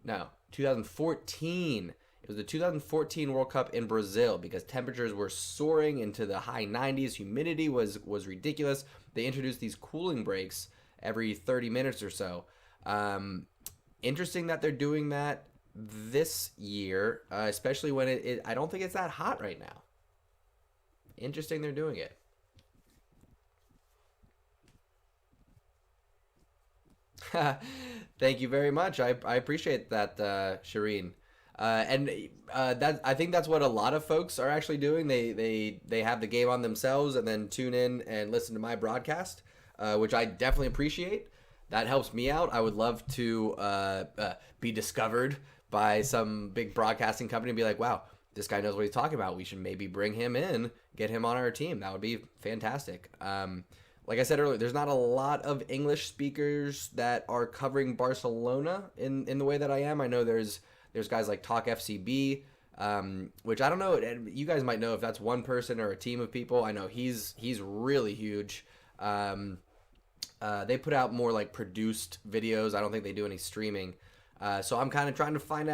No, 2014. It was the 2014 World Cup in Brazil because temperatures were soaring into the high 90s. Humidity was ridiculous. They introduced these cooling breaks every 30 minutes or so. Interesting that they're doing that this year, especially when I don't think it's that hot right now. Interesting they're doing it. Thank you very much. I appreciate that, Shireen. I think that's what a lot of folks are actually doing. They have the game on themselves and then tune in and listen to my broadcast, which I definitely appreciate. That helps me out. I would love to be discovered by some big broadcasting company and be like, wow, this guy knows what he's talking about. We should maybe bring him in, get him on our team. That would be fantastic. Like I said earlier, there's not a lot of English speakers that are covering Barcelona in the way that I am. I know there's guys like Talk FCB, which I don't know. You guys might know if that's one person or a team of people. I know he's really huge. They put out more like produced videos. I don't think they do any streaming. So I'm kind of trying to find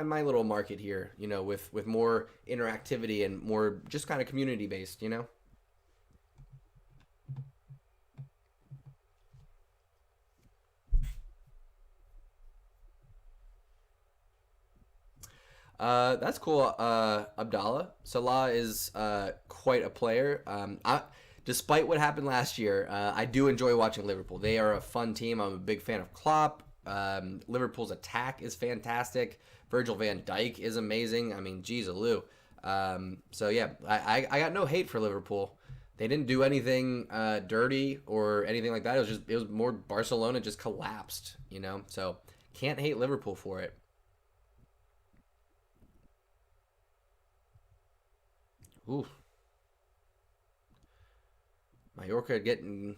my little market here, with more interactivity and more just kind of community based, That's cool. Abdallah Salah is quite a player. Despite what happened last year, I do enjoy watching Liverpool. They are a fun team. I'm a big fan of Klopp. Liverpool's attack is fantastic. Virgil van Dijk is amazing. I mean, geez, Alou. So yeah, I got no hate for Liverpool. They didn't do anything dirty or anything like that. It was more Barcelona just collapsed, So can't hate Liverpool for it. Ooh. Mallorca getting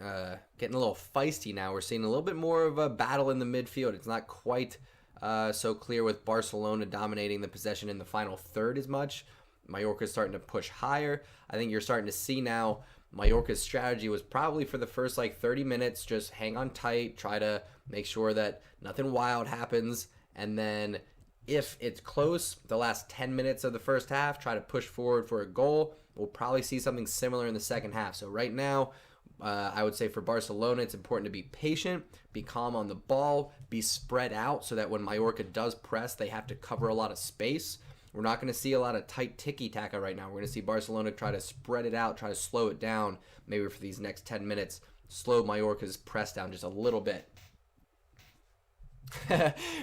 a little feisty now. We're seeing a little bit more of a battle in the midfield. It's not quite so clear with Barcelona dominating the possession in the final third as much. Mallorca's starting to push higher. I think you're starting to see now Mallorca's strategy was probably for the first 30 minutes, just hang on tight, try to make sure that nothing wild happens, and then if it's close, the last 10 minutes of the first half, try to push forward for a goal. We'll probably see something similar in the second half. So right now, I would say for Barcelona, it's important to be patient, be calm on the ball, be spread out so that when Mallorca does press, they have to cover a lot of space. We're not going to see a lot of tight tiki-taka right now. We're going to see Barcelona try to spread it out, try to slow it down, maybe for these next 10 minutes, slow Mallorca's press down just a little bit.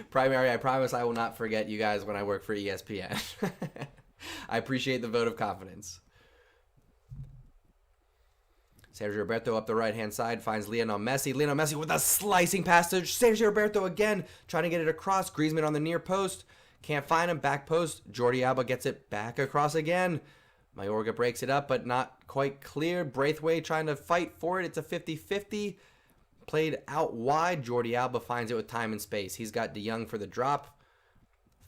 Primary, I promise I will not forget you guys when I work for ESPN. I appreciate the vote of confidence. Sergio Roberto up the right-hand side finds Lionel Messi. Lionel Messi with a slicing pass to Sergio Roberto again, trying to get it across. Griezmann on the near post. Can't find him. Back post. Jordi Alba gets it back across again. Mallorca breaks it up, but not quite clear. Braithwaite trying to fight for it. It's a 50-50. Played out wide. Jordi Alba finds it with time and space. He's got De Jong for the drop.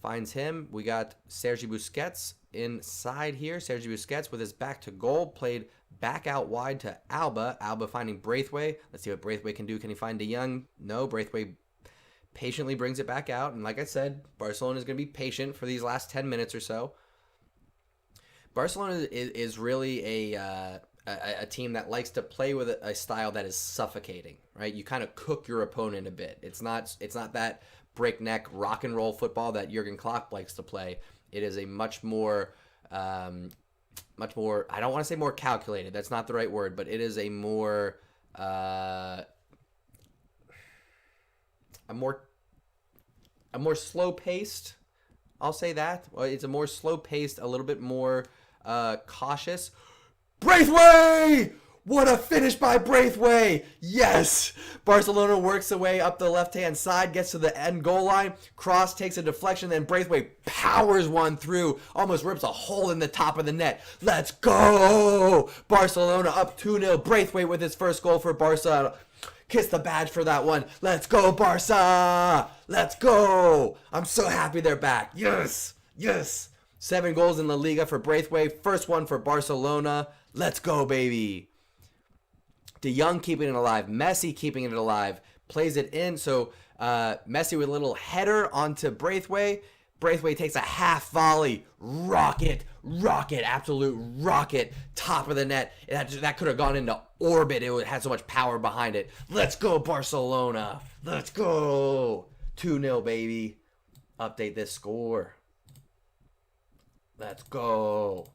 Finds him. We got Sergi Busquets inside here. Sergi Busquets with his back to goal. Played back out wide to Alba. Alba finding Braithwaite. Let's see what Braithwaite can do. Can he find De Jong? No. Braithwaite patiently brings it back out. And like I said, Barcelona is going to be patient for these last 10 minutes or so. Barcelona is really a team that likes to play with a style that is suffocating, right? You kind of cook your opponent a bit. It's not that breakneck rock and roll football that Jurgen Klopp likes to play. It is a much more, I don't want to say more calculated. That's not the right word, but it is a more slow paced. I'll say that. It's a more slow paced, a little bit more cautious. Braithwaite! What a finish by Braithwaite! Yes! Barcelona works their way up the left-hand side, gets to the end goal line. Cross takes a deflection, then Braithwaite powers one through, almost rips a hole in the top of the net. Let's go! Barcelona up 2-0. Braithwaite with his first goal for Barca. Kiss the badge for that one. Let's go, Barca! Let's go! I'm so happy they're back. Yes! Yes! 7 goals in La Liga for Braithwaite. First one for Barcelona. Let's go, baby. De Jong keeping it alive. Messi keeping it alive. Plays it in. So Messi with a little header onto Braithwaite. Braithwaite takes a half volley. Rocket. Absolute rocket. Top of the net. That could have gone into orbit. It had so much power behind it. Let's go, Barcelona. Let's go. 2-0, baby. Update this score. Let's go.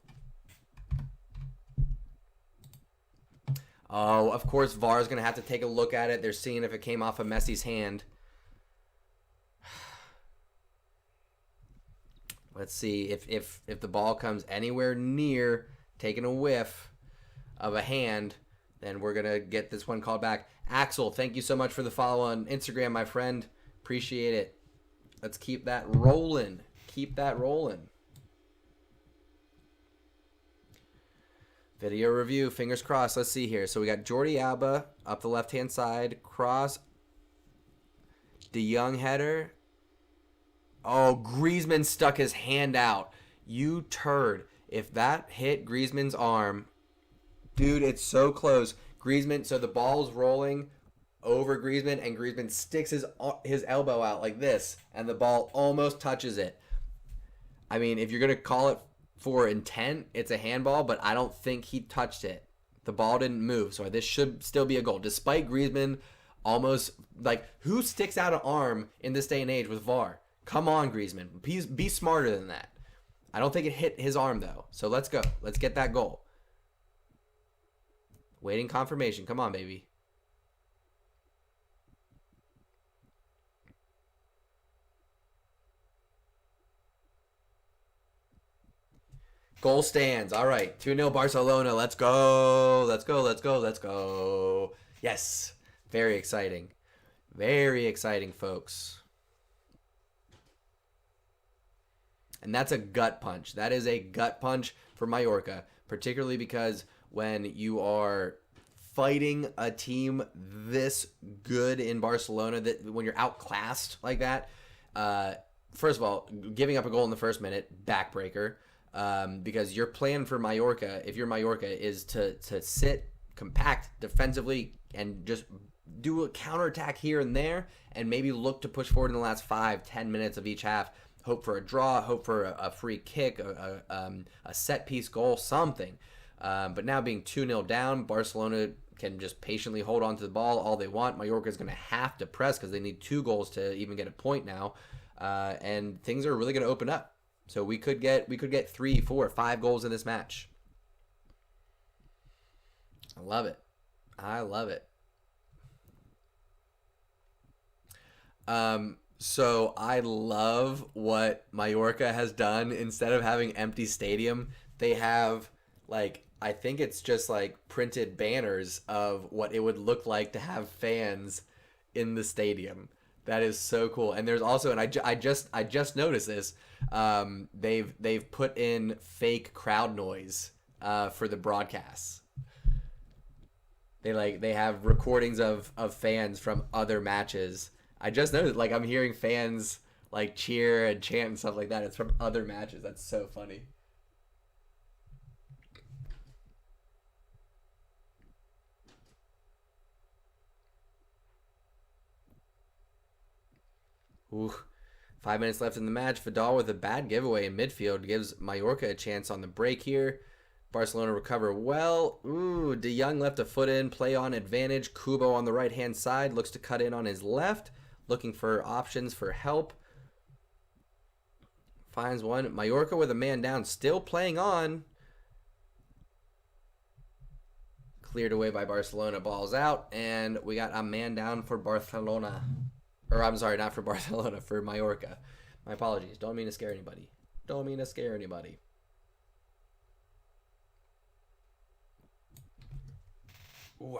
Oh, of course, VAR is going to have to take a look at it. They're seeing if it came off of Messi's hand. Let's see if the ball comes anywhere near taking a whiff of a hand, then we're going to get this one called back. Axel, thank you so much for the follow on Instagram, my friend. Appreciate it. Let's keep that rolling. Keep that rolling. Video review, fingers crossed. Let's see here. So we got Jordi Alba up the left-hand side. Cross. De Jong header. Oh, Griezmann stuck his hand out. You turd. If that hit Griezmann's arm, dude, it's so close. Griezmann, so the ball's rolling over Griezmann, and Griezmann sticks his elbow out like this, and the ball almost touches it. I mean, if you're going to call it for intent, it's a handball, but I don't think he touched it. The ball didn't move, so this should still be a goal. Despite Griezmann almost, like, who sticks out an arm in this day and age with VAR? Come on, Griezmann. Be smarter than that. I don't think it hit his arm, though. So let's go. Let's get that goal. Waiting confirmation. Come on, baby. Goal stands. All right. 2-0 Barcelona. Let's go. Let's go. Let's go. Let's go. Yes. Very exciting. Very exciting, folks. And that's a gut punch. That is a gut punch for Mallorca, particularly because when you are fighting a team this good in Barcelona, that when you're outclassed like that, first of all, giving up a goal in the first minute, backbreaker, because your plan for Mallorca, if you're Mallorca, is to sit compact defensively and just do a counterattack here and there and maybe look to push forward in the last 5-10 minutes of each half. Hope for a draw, hope for a free kick, a set-piece goal, something. But now being 2-0 down, Barcelona can just patiently hold on to the ball all they want. Mallorca is going to have to press because they need 2 goals to even get a point now. And things are really going to open up. So we could get 3, 4, 5 goals in this match. I love it. I love it. So I love what Mallorca has done. Instead of having empty stadium, they have, like, I think it's just like printed banners of what it would look like to have fans in the stadium. That is so cool. And there's also, and I just noticed this. They've put in fake crowd noise for the broadcasts. They have recordings of fans from other matches. I just noticed, like, I'm hearing fans like cheer and chant and stuff like that. It's from other matches. That's so funny. Ooh, 5 minutes left in the match. Vidal with a bad giveaway in midfield gives Mallorca a chance on the break here. Barcelona recover well. Ooh, De Jong left a foot in. Play on advantage. Kubo on the right-hand side. Looks to cut in on his left. Looking for options for help. Finds one. Mallorca with a man down. Still playing on. Cleared away by Barcelona. Ball's out. And we got a man down for Barcelona. Or, I'm sorry, not for Barcelona. For Mallorca. My apologies. Don't mean to scare anybody. Don't mean to scare anybody. Ooh.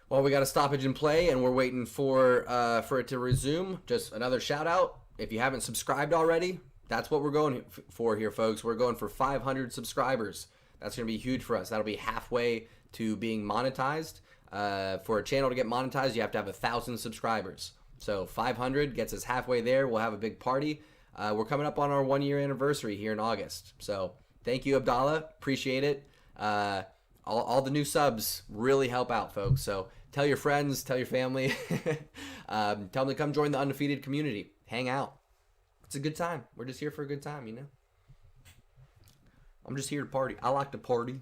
Well, we got a stoppage in play, and we're waiting for it to resume. Just another shout out. If you haven't subscribed already, that's what we're going for here, folks. We're going for 500 subscribers. That's going to be huge for us. That'll be halfway to being monetized. For a channel to get monetized, you have to have 1,000 subscribers. So 500 gets us halfway there. We'll have a big party. We're coming up on our 1-year anniversary here in August. So thank you, Abdallah. Appreciate it. All the new subs really help out, folks. So tell your friends, tell your family, tell them to come join the Undefeated community. Hang out. It's a good time. We're just here for a good time, you know? I'm just here to party. I like to party.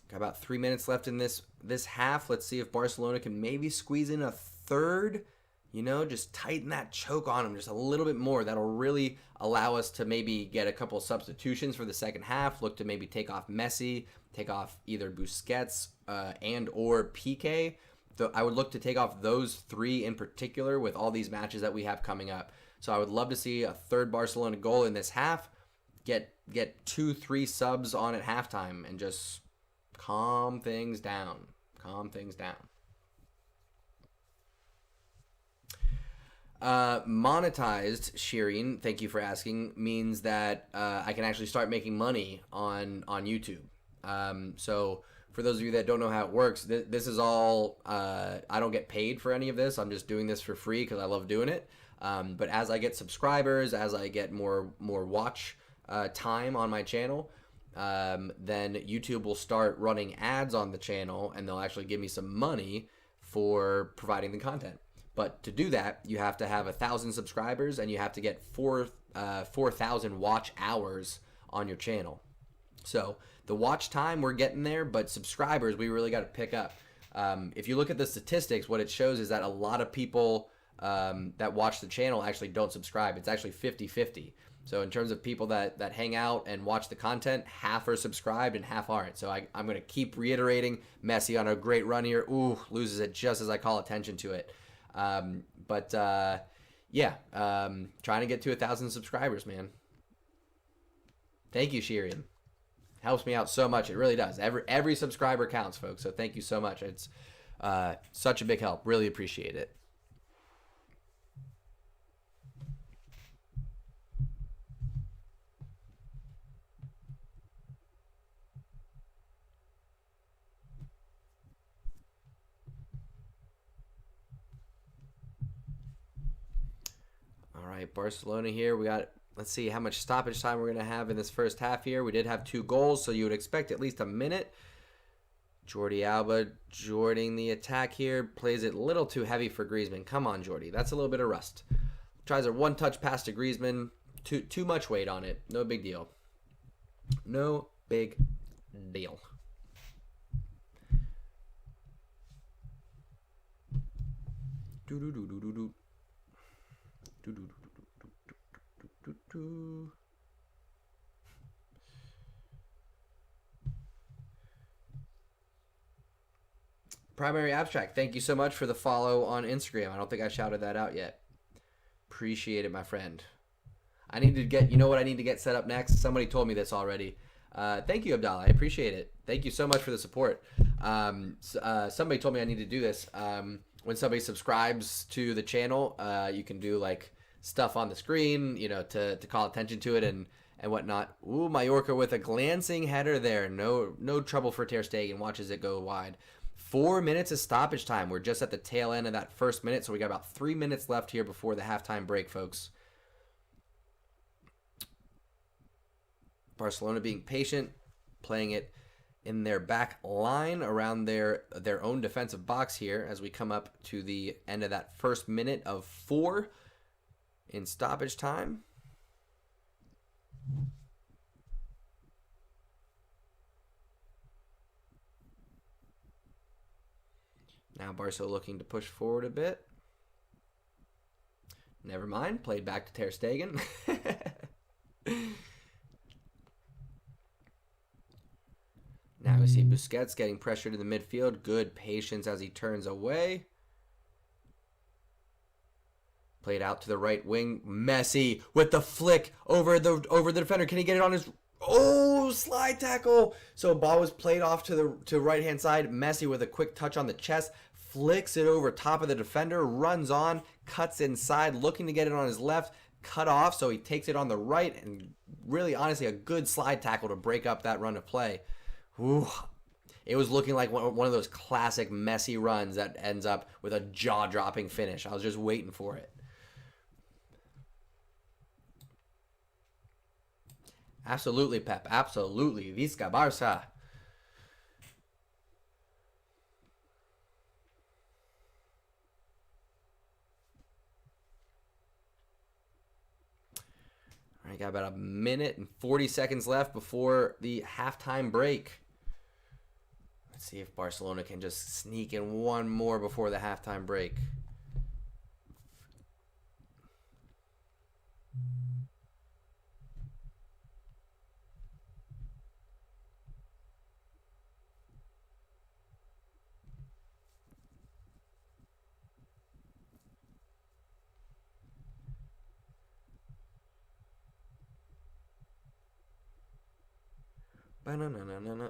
Got about 3 minutes left in this half. Let's see if Barcelona can maybe squeeze in a third. You know, just tighten that choke on them just a little bit more. That'll really allow us to maybe get a couple substitutions for the second half. Look to maybe take off Messi, take off either Busquets and or Piqué. I would look to take off those 3 in particular with all these matches that we have coming up. So I would love to see a third Barcelona goal in this half. Get 2-3 subs on at halftime and just calm things down. Calm things down. Monetized, Shireen, thank you for asking, means that I can actually start making money on YouTube. So for those of you that don't know how it works, this is all, I don't get paid for any of this. I'm just doing this for free because I love doing it. But as I get subscribers, as I get more watch time on my channel, then YouTube will start running ads on the channel, and they'll actually give me some money for providing the content. But to do that, you have to have 1,000 subscribers, and you have to get 4,000 watch hours on your channel. So the watch time, we're getting there, but subscribers, we really got to pick up. If you look at the statistics, what it shows is that a lot of people that watch the channel actually don't subscribe. It's actually 50-50. So in terms of people that hang out and watch the content, half are subscribed and half aren't. So I'm going to keep reiterating, Messi on a great run here. Ooh, loses it just as I call attention to it. Trying to get to 1,000 subscribers, man. Thank you, Shirian. Helps me out so much. It really does. Every subscriber counts, folks. So thank you so much. It's such a big help. Really appreciate it. All right, Barcelona here. We got, let's see how much stoppage time we're going to have in this first half here. We did have 2 goals, so you would expect at least a minute. Jordi Alba joining the attack here. Plays it a little too heavy for Griezmann. Come on, Jordi. That's a little bit of rust. Tries a one-touch pass to Griezmann. Too much weight on it. No big deal. No big deal. Do-do-do-do-do-do. Primary Abstract, thank you so much for the follow on Instagram. I don't think I shouted that out yet. Appreciate it, my friend. I need to get, you know what I need to get set up next? Somebody told me this already. Thank you, Abdallah. I appreciate it. Thank you so much for the support. Somebody told me I need to do this. When somebody subscribes to the channel, you can do like stuff on the screen, you know, to call attention to it and whatnot. Ooh, Mallorca with a glancing header there. No trouble for Ter Stegen. Watches it go wide. 4 minutes of stoppage time. We're just at the tail end of that first minute, so we got about 3 minutes left here before the halftime break, folks. Barcelona being patient, playing it in their back line around their own defensive box here as we come up to the end of that first minute of 4 in stoppage time. Now Barca looking to push forward a bit. Never mind. Played back to Ter Stegen. Now we see Busquets getting pressured in the midfield. Good patience as he turns away. Played out to the right wing. Messi with the flick over the defender. Can he get it on his... Oh, slide tackle. So ball was played off to right hand side. Messi with a quick touch on the chest. Flicks it over top of the defender. Runs on. Cuts inside. Looking to get it on his left. Cut off. So he takes it on the right. And really, honestly, a good slide tackle to break up that run of play. Ooh. It was looking like one of those classic Messi runs that ends up with a jaw-dropping finish. I was just waiting for it. Absolutely, Pep. Absolutely. Visca Barça. All right, got about a minute and 40 seconds left before the halftime break. Let's see if Barcelona can just sneak in one more before the halftime break. Ba-na-na-na-na-na.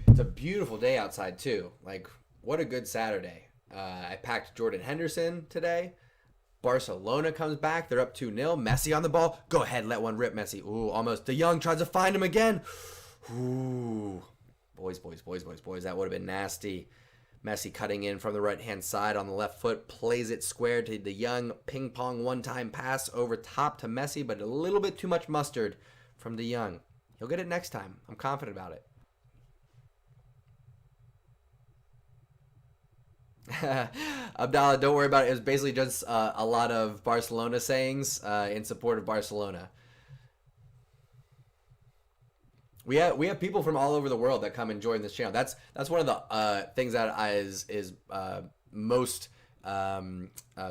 It's a beautiful day outside, too. Like, what a good Saturday. I packed Jordan Henderson today. Barcelona comes back. They're up 2-0. Messi on the ball. Go ahead, let one rip, Messi. Ooh, almost. De Jong tries to find him again. Ooh. Boys. That would have been nasty. Messi cutting in from the right-hand side on the left foot, plays it square to De Jong. Ping pong one-time pass over top to Messi, but a little bit too much mustard from De Jong. He'll get it next time. I'm confident about it. Abdallah, don't worry about it. It was basically just a lot of Barcelona sayings in support of Barcelona. We have people from all over the world that come and join this channel. That's one of the things that is most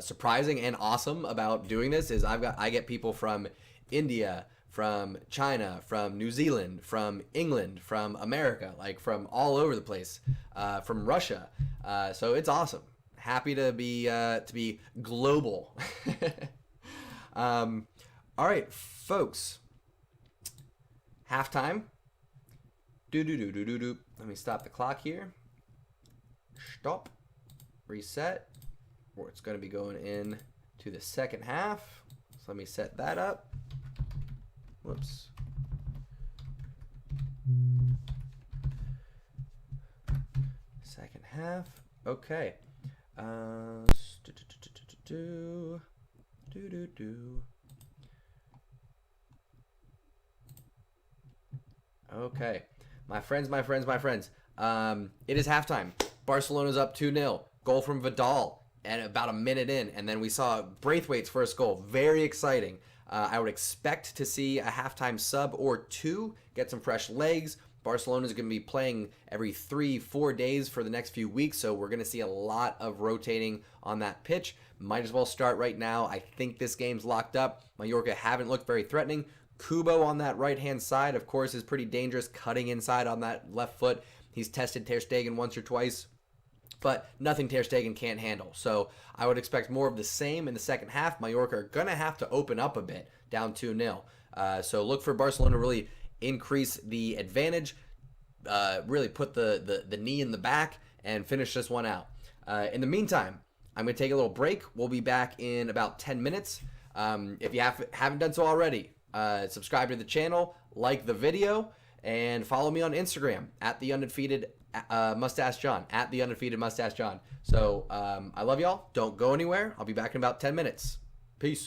surprising and awesome about doing this is I get people from India, from China, from New Zealand, from England, from America, like from all over the place, from Russia. So it's awesome. Happy to be global. All right, folks. Halftime. Let me stop the clock here. Stop. Reset. Or it's going to be going in to the second half. So let me set that up. Whoops. Second half. Okay. Okay. My friends. It is halftime. Barcelona's up 2-0. Goal from Vidal and about a minute in. And then we saw Braithwaite's first goal. Very exciting. I would expect to see a halftime sub or two, get some fresh legs. Barcelona's going to be playing every 3-4 days for the next few weeks, so we're going to see a lot of rotating on that pitch. Might as well start right now. I think this game's locked up. Mallorca haven't looked very threatening. Kubo on that right-hand side, of course, is pretty dangerous, cutting inside on that left foot. He's tested Ter Stegen once or twice, but nothing Ter Stegen can't handle. So I would expect more of the same in the second half. Mallorca are going to have to open up a bit, down 2-0. So look for Barcelona to really increase the advantage, really put the knee in the back, and finish this one out. In the meantime, I'm going to take a little break. We'll be back in about 10 minutes. If you haven't done so already, subscribe to the channel, like the video, and follow me on Instagram at the undefeated Moustache John, at the undefeated Moustache John. So I love y'all. Don't go anywhere. I'll be back in about 10 minutes. Peace.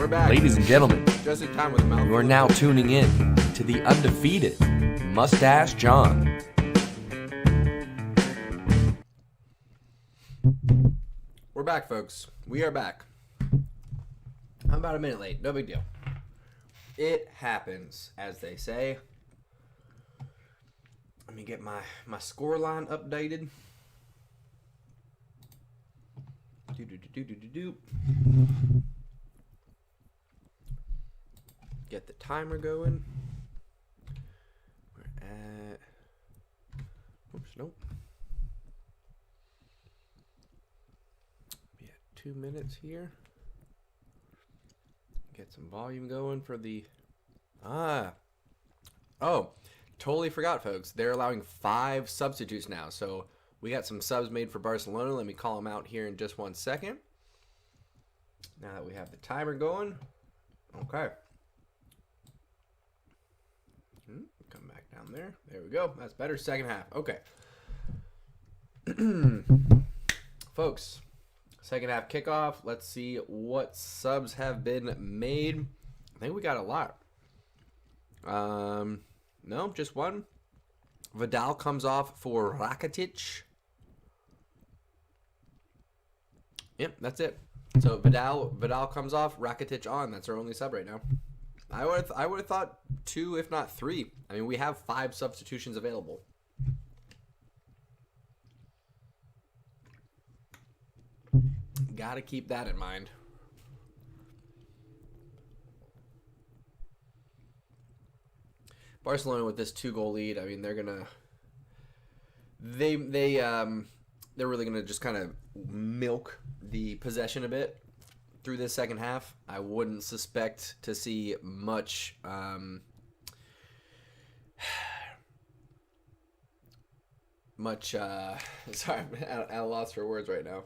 We're back. Ladies and gentlemen, Just in time with a mouthful. you are now tuning in to the undefeated Moustache John. We're back, folks. We are back. I'm about a minute late. No big deal. It happens, as they say. Let me get my score line updated. Get the timer going. We're at... Oops, nope. Be at 2 minutes here. Get some volume going for the... Oh, totally forgot, folks. They're allowing 5 substitutes now. So we got some subs made for Barcelona. Let me call them out here in just 1 second. Now that we have the timer going. Okay. Come back down there. There we go. That's better. Second half. Okay. Folks, second half kickoff. Let's see what subs have been made. I think we got a lot. No, just one. Vidal comes off for Rakitic. Yep, that's it. So Vidal comes off, Rakitic on. That's our only sub right now. I would have thought 2, if not 3. I mean, we have 5 substitutions available. Got to keep that in mind. Barcelona with this 2-goal lead. I mean, they're really gonna just kind of milk the possession a bit through this second half. I wouldn't suspect to see much sorry, I'm at a loss for words right now.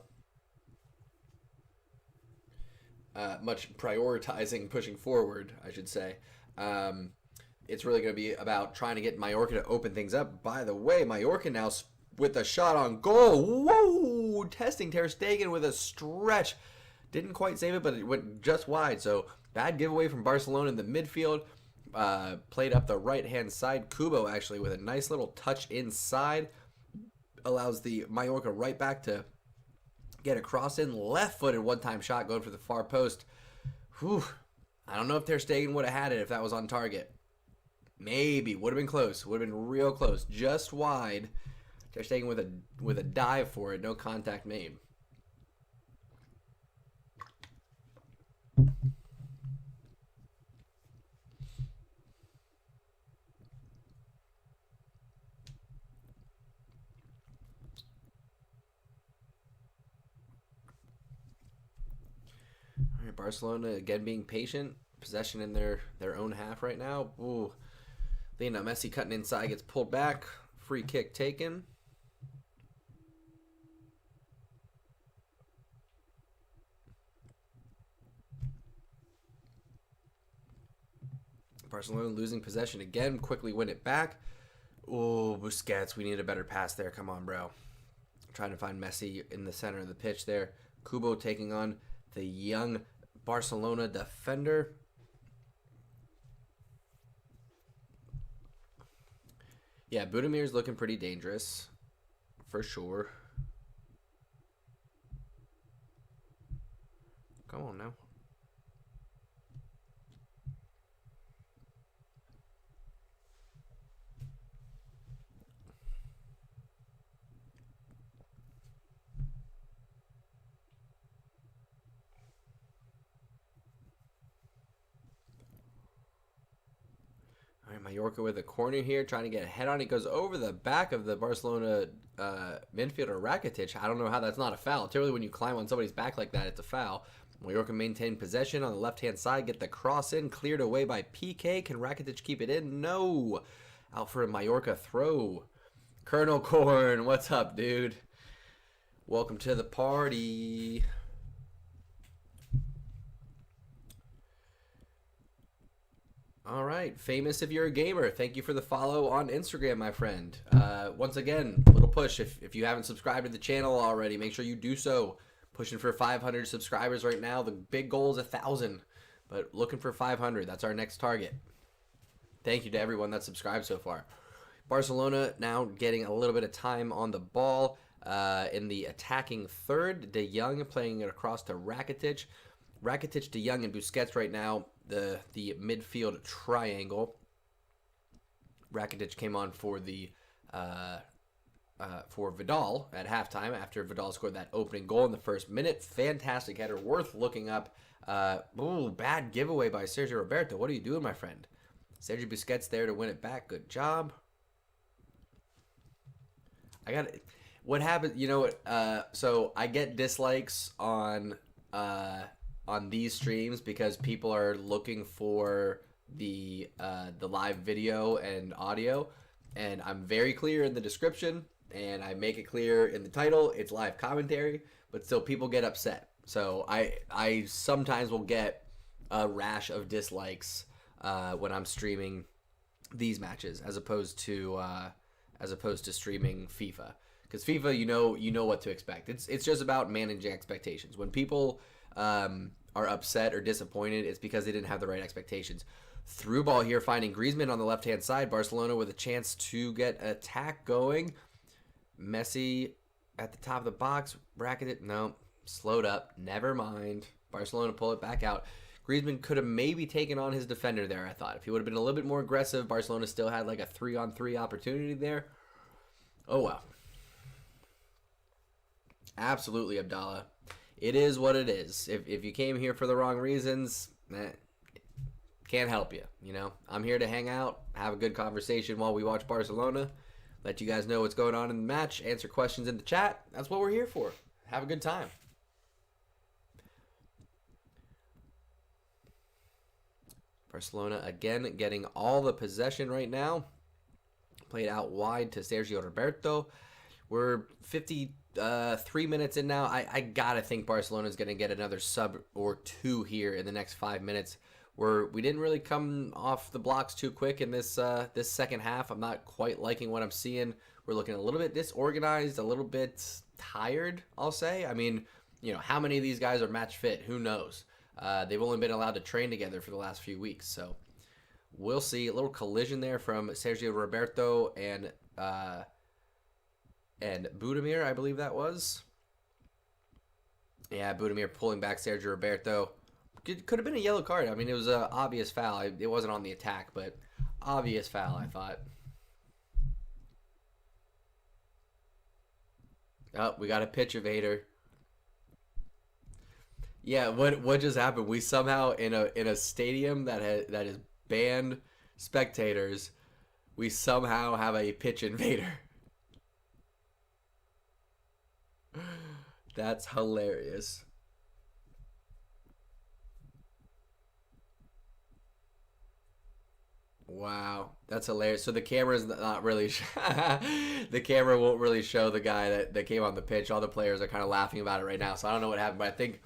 Much prioritizing pushing forward, I should say. It's really going to be about trying to get Mallorca to open things up. By the way, Mallorca now with a shot on goal. Whoa! Testing Ter Stegen with a stretch. Didn't quite save it, but it went just wide. So bad giveaway from Barcelona in the midfield. Played up the right-hand side. Kubo actually with a nice little touch inside. Allows the Mallorca right back to get a cross in. Left-footed one-time shot going for the far post. Whew. I don't know if Ter Stegen would have had it if that was on target. Maybe. Would have been close. Would have been real close. Just wide. Ter Stegen with a dive for it. No contact made. All right, Barcelona again being patient. Possession in their own half right now. Ooh. Lionel Messi cutting inside, gets pulled back. Free kick taken. Barcelona losing possession again. Quickly win it back. Oh, Busquets, we need a better pass there. Come on, bro. Trying to find Messi in the center of the pitch there. Kubo taking on the young Barcelona defender. Yeah, Budimir's looking pretty dangerous, for sure. Come on now. All right, Mallorca with a corner here, trying to get a head on. It goes over the back of the Barcelona midfielder Rakitic. I don't know how that's not a foul. Typically, when you climb on somebody's back like that, it's a foul. Mallorca maintain possession on the left-hand side. Get the cross in, cleared away by PK. Can Rakitic keep it in? No. Out for a Mallorca throw. Colonel Corn, what's up, dude? Welcome to the party. All right, famous if you're a gamer. Thank you for the follow on Instagram, my friend. Once again, a little push. If you haven't subscribed to the channel already, make sure you do so. Pushing for 500 subscribers right now. The big goal is 1,000. but looking for 500. That's our next target. Thank you to everyone that subscribed so far. Barcelona now getting a little bit of time on the ball in the attacking third. De Jong playing it across to Rakitic. Rakitic, De Jong, and Busquets right now, the midfield triangle. Rakitic came on for the for Vidal at halftime after Vidal scored that opening goal in the first minute. Fantastic header, worth looking up. Bad giveaway by Sergio Roberto. What are you doing, my friend? Sergio Busquets there to win it back. Good job. What happened? You know what? So I get dislikes on these streams because people are looking for the live video and audio, and I'm very clear in the description, and I make it clear in the title. It's live commentary, but still people get upset. So I sometimes will get a rash of dislikes when I'm streaming these matches as opposed to streaming FIFA. Because FIFA, you know what to expect. It's just about managing expectations. When people are upset or disappointed, it's because they didn't have the right expectations. Through ball here, finding Griezmann on the left-hand side. Barcelona with a chance to get attack going. Messi at the top of the box. Bracket it. No. Slowed up. Never mind. Barcelona pull it back out. Griezmann could have maybe taken on his defender there, I thought. If he would have been a little bit more aggressive, Barcelona still had like a 3-on-3 opportunity there. Oh, well. Absolutely, Abdallah. It is what it is. If you came here for the wrong reasons, can't help you. I'm here to hang out, have a good conversation while we watch Barcelona, let you guys know what's going on in the match, answer questions in the chat. That's what we're here for. Have a good time. Barcelona again getting all the possession right now. Played out wide to Sergio Roberto. We're 53 minutes in now. I gotta think Barcelona's gonna get another sub or two here in the next 5 minutes. We didn't really come off the blocks too quick in this second half. I'm not quite liking what I'm seeing. We're looking a little bit disorganized, a little bit tired, I'll say. I mean, how many of these guys are match fit? Who knows? They've only been allowed to train together for the last few weeks, so we'll see. A little collision there from Sergio Roberto and Budimir, I believe that was. Yeah, Budimir pulling back Sergio Roberto. Could have been a yellow card. I mean, it was an obvious foul. It wasn't on the attack, but obvious foul, I thought. Oh, we got a pitch evader. Yeah, what just happened? We somehow in a stadium that is banned spectators, we somehow have a pitch invader. That's hilarious. Wow, that's hilarious. So the camera's not really the camera won't really show the guy that came on the pitch. All the players are kind of laughing about it right now. So I don't know what happened, but I think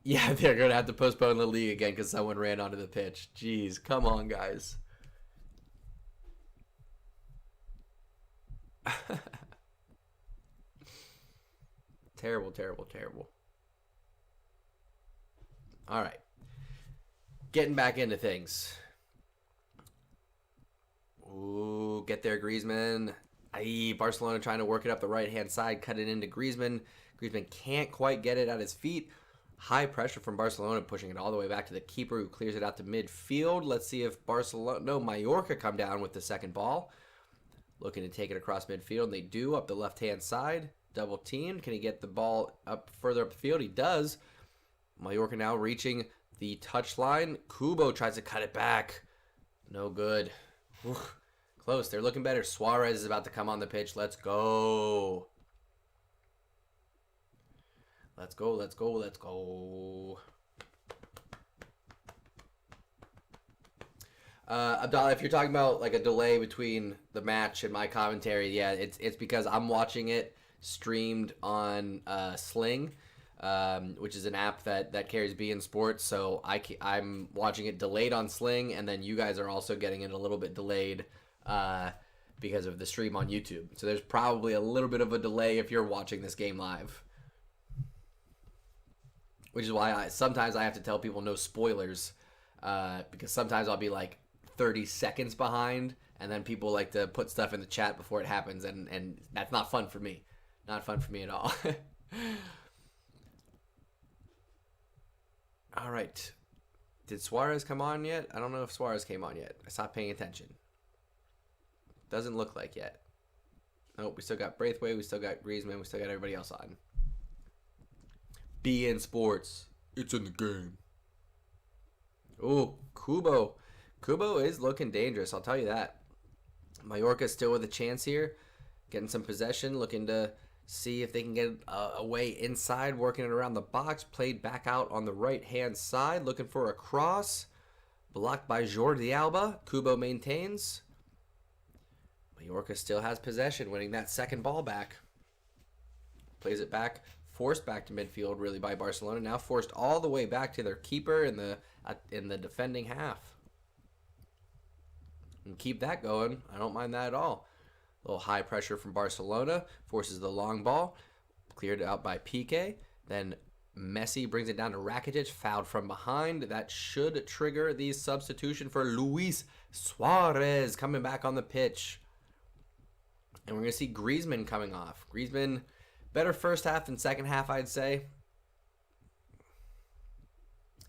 yeah, they're going to have to postpone the league again because someone ran onto the pitch. Jeez, come on, guys. Terrible, terrible, terrible. All right. Getting back into things. Ooh, get there, Griezmann. Barcelona trying to work it up the right-hand side, cut it into Griezmann. Griezmann can't quite get it at his feet. High pressure from Barcelona, pushing it all the way back to the keeper, who clears it out to midfield. Let's see if Mallorca come down with the second ball. Looking to take it across midfield, and they do, up the left-hand side. Double teamed. Can he get the ball up further up the field? He does. Mallorca now reaching the touchline. Kubo tries to cut it back. No good. Whew. Close. They're looking better. Suarez is about to come on the pitch. Let's go. Let's go, let's go, let's go. Abdallah, if you're talking about like a delay between the match and my commentary, yeah, it's because I'm watching it streamed on Sling, which is an app that carries beIN Sports. So I'm watching it delayed on Sling, and then you guys are also getting it a little bit delayed because of the stream on YouTube. So there's probably a little bit of a delay if you're watching this game live. which is why sometimes I have to tell people no spoilers, because sometimes I'll be like 30 seconds behind, and then people like to put stuff in the chat before it happens, and that's not fun for me. Not fun for me at all. All right. Did Suarez come on yet? I don't know if Suarez came on yet. I stopped paying attention. Doesn't look like yet. Nope, we still got Braithwaite, we still got Griezmann, we still got everybody else on. Be in sports. It's in the game. Ooh, Kubo. Kubo is looking dangerous, I'll tell you that. Mallorca still with a chance here. Getting some possession, looking to see if they can get away inside, working it around the box. Played back out on the right-hand side, looking for a cross. Blocked by Jordi Alba. Kubo maintains. Mallorca still has possession, winning that second ball back. Plays it back, forced back to midfield really by Barcelona. Now forced all the way back to their keeper in the defending half. And keep that going. I don't mind that at all. A little high pressure from Barcelona. Forces the long ball. Cleared out by Piqué. Then Messi brings it down to Rakitic. Fouled from behind. That should trigger the substitution for Luis Suarez coming back on the pitch. And we're going to see Griezmann coming off. Griezmann, better first half than second half, I'd say.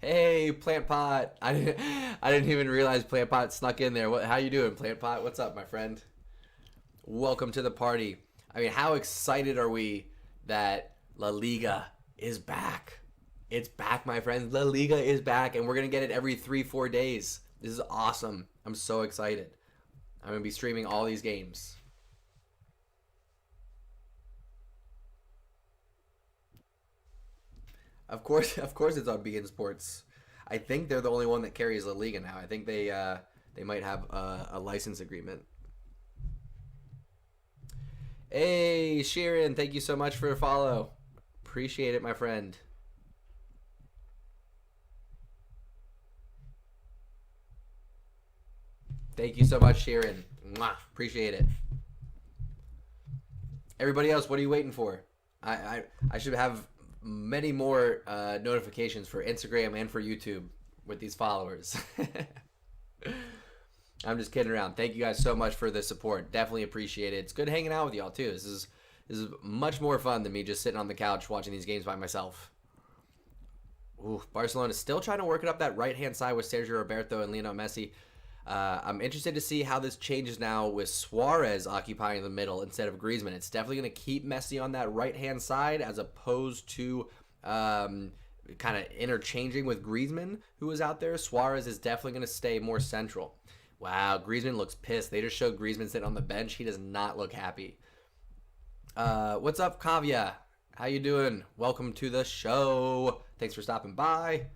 Hey, Plant Pot. I didn't even realize Plant Pot snuck in there. How you doing, Plant Pot? What's up, my friend? Welcome to the party. I mean, how excited are we that La Liga is back? It's back, my friends. La Liga is back, and we're going to get it every 3-4 days. This is awesome. I'm so excited. I'm going to be streaming all these games. Of course it's on beIN Sports. I think they're the only one that carries La Liga now. I think they might have a license agreement. Hey, Sheeran, thank you so much for a follow. Appreciate it, my friend. Thank you so much, Sheeran. Mwah, appreciate it. Everybody else, what are you waiting for? I should have many more notifications for Instagram and for YouTube with these followers. I'm just kidding around. Thank you guys so much for the support. Definitely appreciate it. It's good hanging out with y'all too. This is much more fun than me just sitting on the couch watching these games by myself. Ooh, Barcelona still trying to work it up that right-hand side with Sergio Roberto and Lionel Messi. I'm interested to see how this changes now with Suarez occupying the middle instead of Griezmann. It's definitely going to keep Messi on that right-hand side as opposed to kind of interchanging with Griezmann, who was out there. Suarez is definitely going to stay more central. Wow, Griezmann looks pissed. They just showed Griezmann sitting on the bench. He does not look happy. What's up, Kavya? How you doing? Welcome to the show. Thanks for stopping by.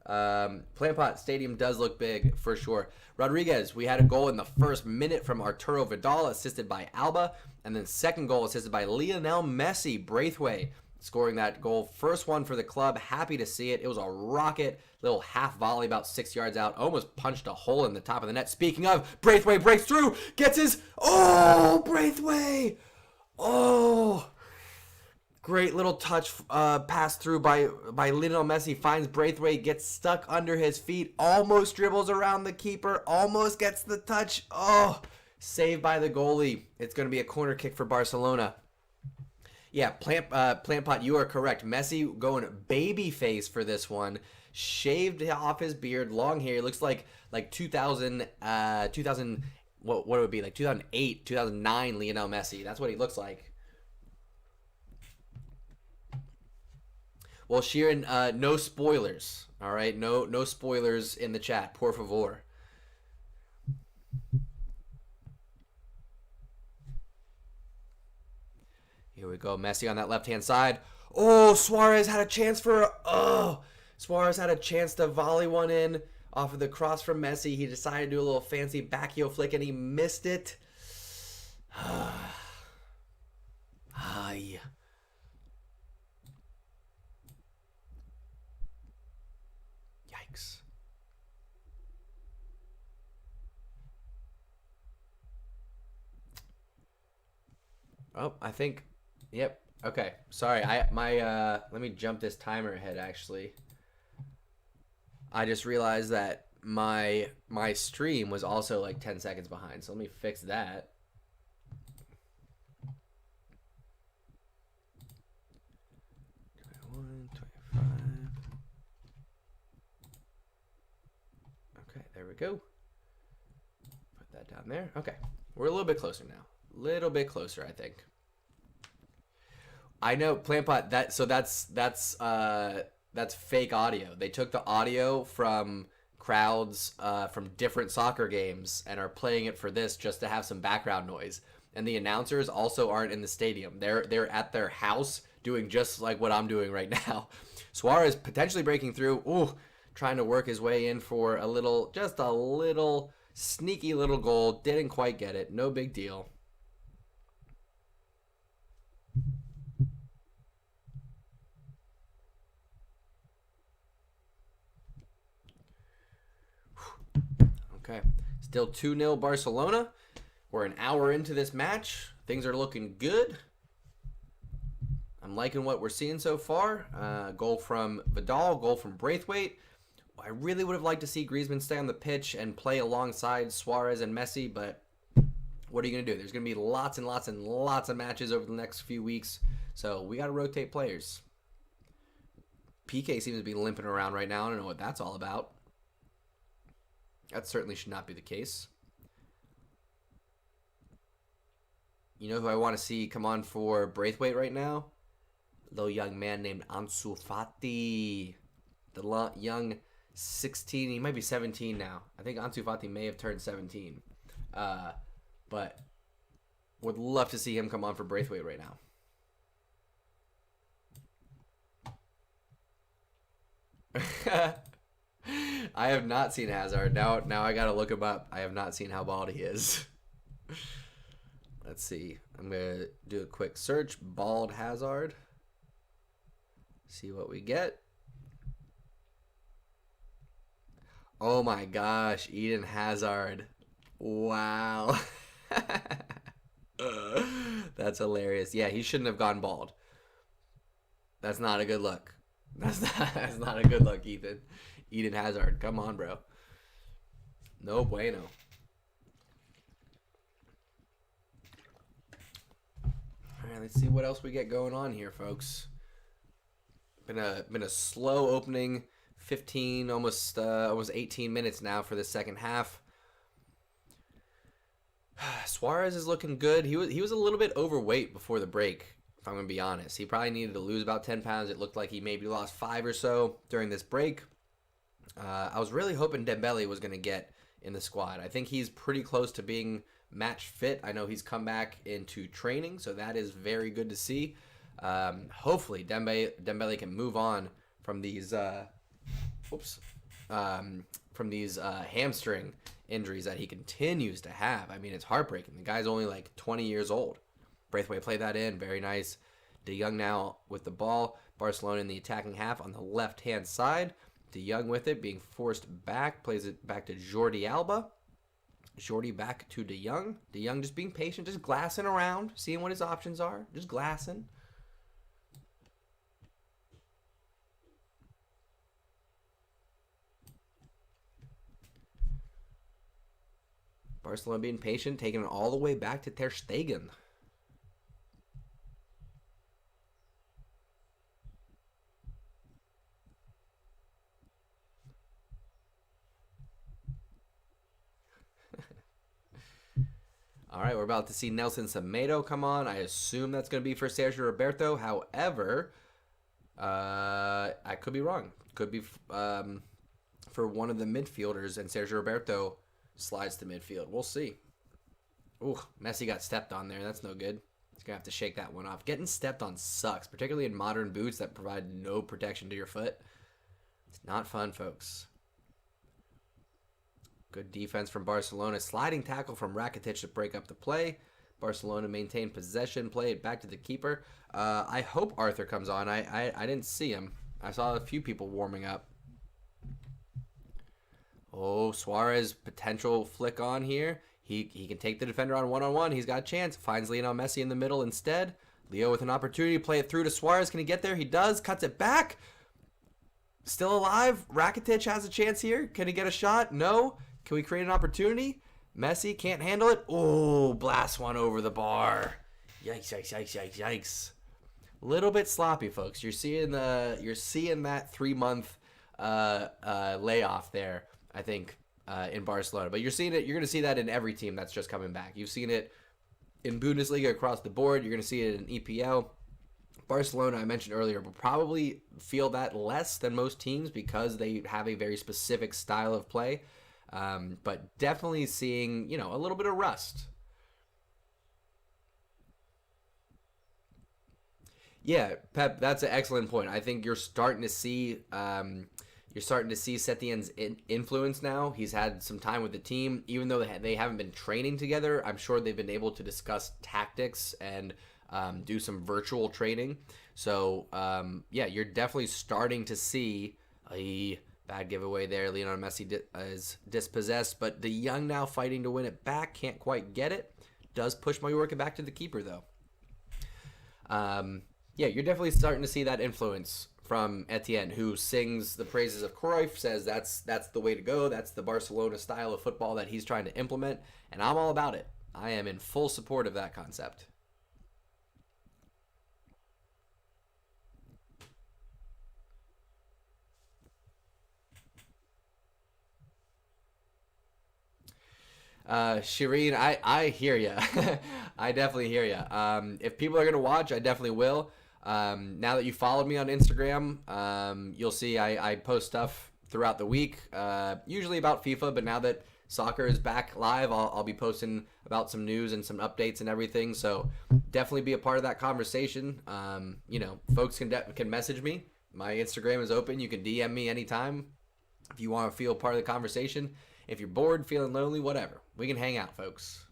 Plampot Stadium does look big for sure. Rodriguez, we had a goal in the first minute from Arturo Vidal, assisted by Alba, and then second goal assisted by Lionel Messi. Braithwaite scoring that goal. First one for the club. Happy to see it. It was a rocket little half volley about 6 yards out. Almost punched a hole in the top of the net. Speaking of, Braithwaite breaks through. Gets his... Oh, Braithwaite! Oh... Great little touch pass through by Lionel Messi. Finds Braithwaite, gets stuck under his feet, almost dribbles around the keeper, almost gets the touch. Oh, saved by the goalie. It's going to be a corner kick for Barcelona. Yeah, Plant Pot, you are correct. Messi going baby face for this one. Shaved off his beard, long hair. Looks like 2000 what would it be, like 2008, 2009 Lionel Messi. That's what he looks like. Well, Sheeran, no spoilers, all right? No spoilers in the chat, por favor. Here we go, Messi on that left-hand side. Oh, Suarez had a chance Suarez had a chance to volley one in off of the cross from Messi. He decided to do a little fancy back heel flick, and he missed it. Ay. Oh, I think, yep. Okay, sorry. Let me jump this timer ahead actually. I just realized that my stream was also like 10 seconds behind. So let me fix that. Okay, there we go. Put that down there. Okay. We're a little bit closer now. Little bit closer, I think. I know PlantPot that's fake audio. They took the audio from crowds from different soccer games and are playing it for this just to have some background noise. And the announcers also aren't in the stadium. They're at their house doing just like what I'm doing right now. Suarez potentially breaking through. Ooh, trying to work his way in for just a little sneaky little goal. Didn't quite get it. No big deal. Okay. Still 2-0 Barcelona. We're an hour into this match. Things are looking good. I'm liking what we're seeing so far. Goal from Vidal, goal from Braithwaite. I really would have liked to see Griezmann stay on the pitch and play alongside Suarez and Messi, but what are you going to do? There's going to be lots and lots and lots of matches over the next few weeks, so we got to rotate players. PK seems to be limping around right now. I don't know what that's all about. That certainly should not be the case. You know who I want to see come on for Braithwaite right now? A little young man named Ansu Fati. The young 16, he might be 17 now. I think Ansu Fati may have turned 17. But would love to see him come on for Braithwaite right now. I have not seen Hazard. Now I gotta look him up. I have not seen how bald he is. Let's see. I'm gonna do a quick search. Bald Hazard. See what we get. Oh my gosh, Eden Hazard. Wow. That's hilarious. Yeah, he shouldn't have gone bald. That's not a good look. That's not a good look, Ethan. Eden Hazard. Come on, bro. No bueno. Alright, let's see what else we get going on here, folks. Been a slow opening, 15, almost 18 minutes now for the second half. Suarez is looking good. He was a little bit overweight before the break, if I'm gonna be honest. He probably needed to lose about 10 pounds. It looked like he maybe lost 5 or so during this break. I was really hoping Dembele was gonna get in the squad. I think he's pretty close to being match fit. I know he's come back into training, so that is very good to see. Hopefully Dembele can move on from these hamstring injuries that he continues to have. I mean, it's heartbreaking. The guy's only like 20 years old. Braithwaite played that in. Very nice. De Jong now with the ball. Barcelona in the attacking half on the left-hand side. De Jong with it, being forced back. Plays it back to Jordi Alba. Jordi back to De Jong. De Jong just being patient, just glassing around, seeing what his options are. Just glassing. Barcelona being patient, taking it all the way back to Ter Stegen. All right, we're about to see Nelson Semedo come on. I assume that's going to be for Sergio Roberto. However, I could be wrong. Could be for one of the midfielders, and Sergio Roberto slides to midfield. We'll see. Ooh, Messi got stepped on there. That's no good. He's going to have to shake that one off. Getting stepped on sucks, particularly in modern boots that provide no protection to your foot. It's not fun, folks. Good defense from Barcelona. Sliding tackle from Rakitic to break up the play. Barcelona maintained possession, play it back to the keeper. I hope Arthur comes on. I didn't see him. I saw a few people warming up. Oh, Suarez, potential flick on here. He can take the defender on one-on-one. He's got a chance. Finds Lionel Messi in the middle instead. Leo with an opportunity to play it through to Suarez. Can he get there? He does. Cuts it back. Still alive. Rakitic has a chance here. Can he get a shot? No. Can we create an opportunity? Messi can't handle it. Oh, blast one over the bar. Yikes, yikes, yikes, yikes, yikes. A little bit sloppy, folks. You're seeing that 3-month layoff there, I think, in Barcelona. But you're seeing it. You're going to see that in every team that's just coming back. You've seen it in Bundesliga across the board. You're going to see it in EPL. Barcelona, I mentioned earlier, will probably feel that less than most teams because they have a very specific style of play. But definitely seeing, a little bit of rust. Yeah, Pep, that's an excellent point. I think you're starting to see Setien's influence now. He's had some time with the team, even though they haven't been training together. I'm sure they've been able to discuss tactics and do some virtual training. So you're definitely starting to see a bad giveaway there. Lionel Messi is dispossessed, but the young now fighting to win it back. Can't quite get it. Does push Mallorca back to the keeper though. You're definitely starting to see that influence from Etienne, who sings the praises of Cruyff, says that's the way to go. That's the Barcelona style of football that he's trying to implement, and I'm all about it. I am in full support of that concept. Shireen, I hear you. I definitely hear you. If people are going to watch, I definitely will. Now that you followed me on Instagram, you'll see I post stuff throughout the week, usually about FIFA, but now that soccer is back live, I'll be posting about some news and some updates and everything. So definitely be a part of that conversation. Folks can message me. My Instagram is open. You can DM me anytime if you want to feel part of the conversation. If you're bored, feeling lonely, whatever, we can hang out, folks.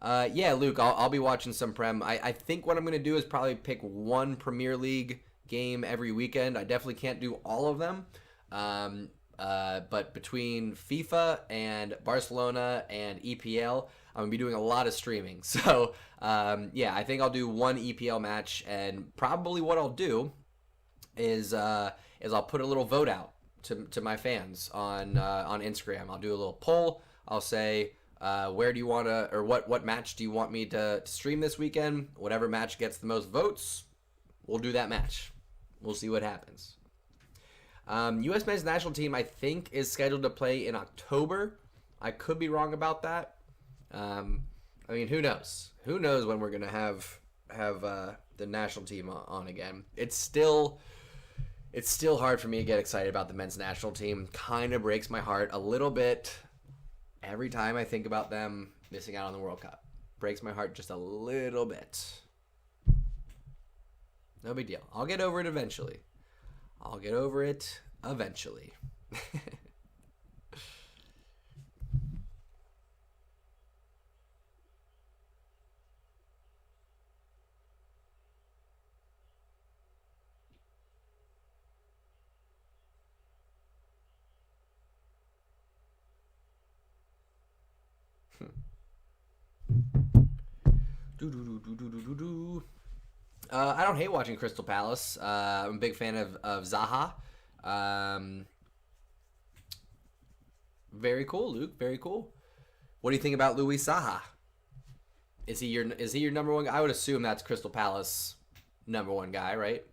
Luke, I'll be watching some Prem. I think what I'm going to do is probably pick one Premier League game every weekend. I definitely can't do all of them. But between FIFA and Barcelona and EPL, I'm going to be doing a lot of streaming. So, I think I'll do one EPL match, and probably what I'll do is I'll put a little vote out to my fans on Instagram. I'll do a little poll. I'll say, where do you want to, or what match do you want me to stream this weekend? Whatever match gets the most votes, we'll do that match. We'll see what happens. U.S. men's national team, I think, is scheduled to play in October. I could be wrong about that. Who knows? Who knows when we're gonna have the national team on again? It's still hard for me to get excited about the men's national team. Kind of breaks my heart a little bit every time I think about them missing out on the World Cup. Breaks my heart just a little bit. No big deal. I'll get over it eventually. I don't hate watching Crystal Palace. I'm a big fan of Zaha. Very cool, Luke. Very cool. What do you think about Luis Zaha? Is he your number one guy? I would assume that's Crystal Palace number one guy, right?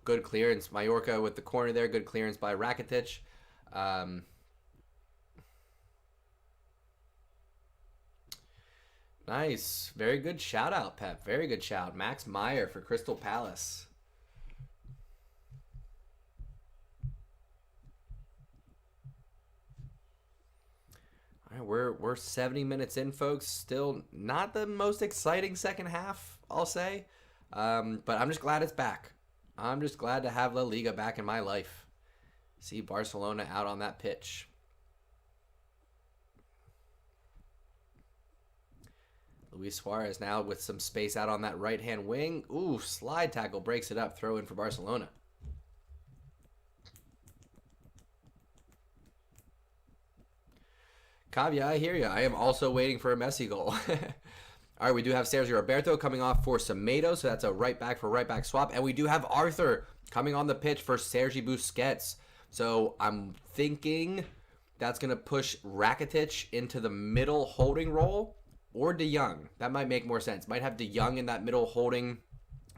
Good clearance. Mallorca with the corner there. Good clearance by Rakitic. Nice. Very good shout out, Pep. Very good shout. Max Meyer for Crystal Palace. All right, we're 70 minutes in, folks. Still not the most exciting second half, I'll say. But I'm just glad it's back. I'm just glad to have La Liga back in my life. See Barcelona out on that pitch. Luis Suarez now with some space out on that right-hand wing. Ooh, slide tackle breaks it up. Throw in for Barcelona. Kavya, I hear you. I am also waiting for a Messi goal. All right, we do have Sergio Roberto coming off for Semedo, so that's a right back for right back swap. And we do have Arthur coming on the pitch for Sergi Busquets. So I'm thinking that's going to push Rakitic into the middle holding role or De Jong. That might make more sense. Might have De Jong in that middle holding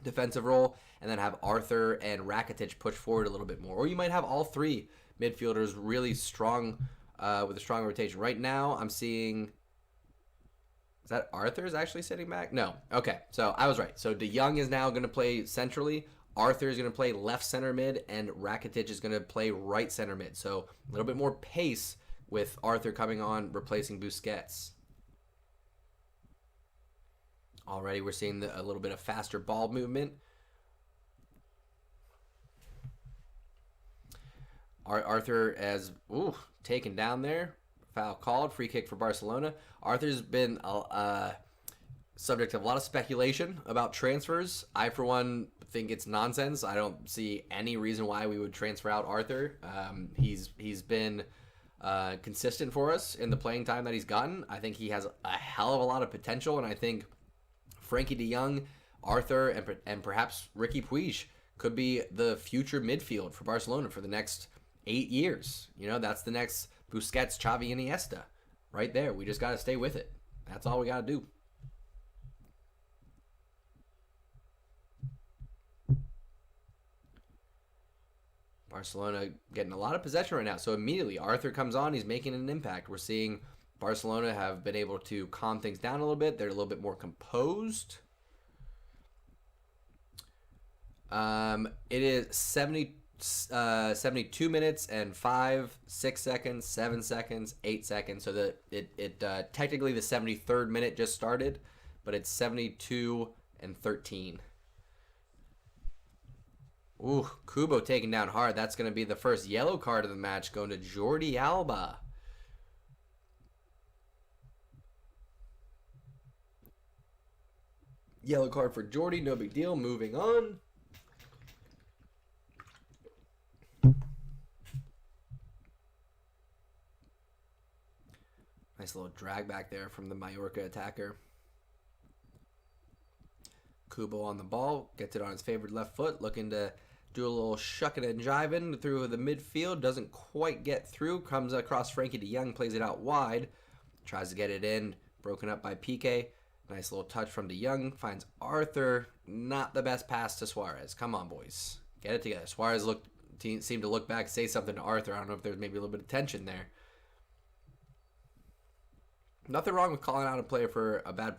defensive role and then have Arthur and Rakitic push forward a little bit more. Or you might have all three midfielders really strong with a strong rotation. Right now, I'm seeing... Is that Arthur's actually sitting back? No. Okay, so I was right. So De Jong is now going to play centrally. Arthur is going to play left center mid, and Rakitic is going to play right center mid. So a little bit more pace with Arthur coming on, replacing Busquets. Already we're seeing a little bit of faster ball movement. Arthur as taken down there. Foul called. Free kick for Barcelona. Arthur's been subject of a lot of speculation about transfers. I, for one, think it's nonsense. I don't see any reason why we would transfer out Arthur. He's been consistent for us in the playing time that he's gotten. I think he has a hell of a lot of potential, and I think Frankie de Jong, Arthur, and perhaps Ricky Puig could be the future midfield for Barcelona for the next 8 years. You know, that's the next Busquets, Xavi, and Iniesta right there. We just got to stay with it. That's all we got to do. Barcelona getting a lot of possession right now. So immediately Arthur comes on. He's making an impact. We're seeing Barcelona have been able to calm things down a little bit. They're a little bit more composed. It is 72 minutes and 5, 6 seconds, 7 seconds, 8 seconds. So technically the 73rd minute just started, but it's 72 and 13. Ooh, Kubo taken down hard. That's going to be the first yellow card of the match, going to Jordi Alba. Yellow card for Jordi, no big deal. Moving on. Nice little drag back there from the Mallorca attacker. Kubo on the ball, gets it on his favorite left foot, looking to do a little shucking and jiving through the midfield. Doesn't quite get through. Comes across Frankie de Jong, plays it out wide. Tries to get it in. Broken up by Piqué. Nice little touch from de Jong. Finds Arthur. Not the best pass to Suarez. Come on, boys. Get it together. Suarez seemed to look back, say something to Arthur. I don't know if there's maybe a little bit of tension there. Nothing wrong with calling out a player for a bad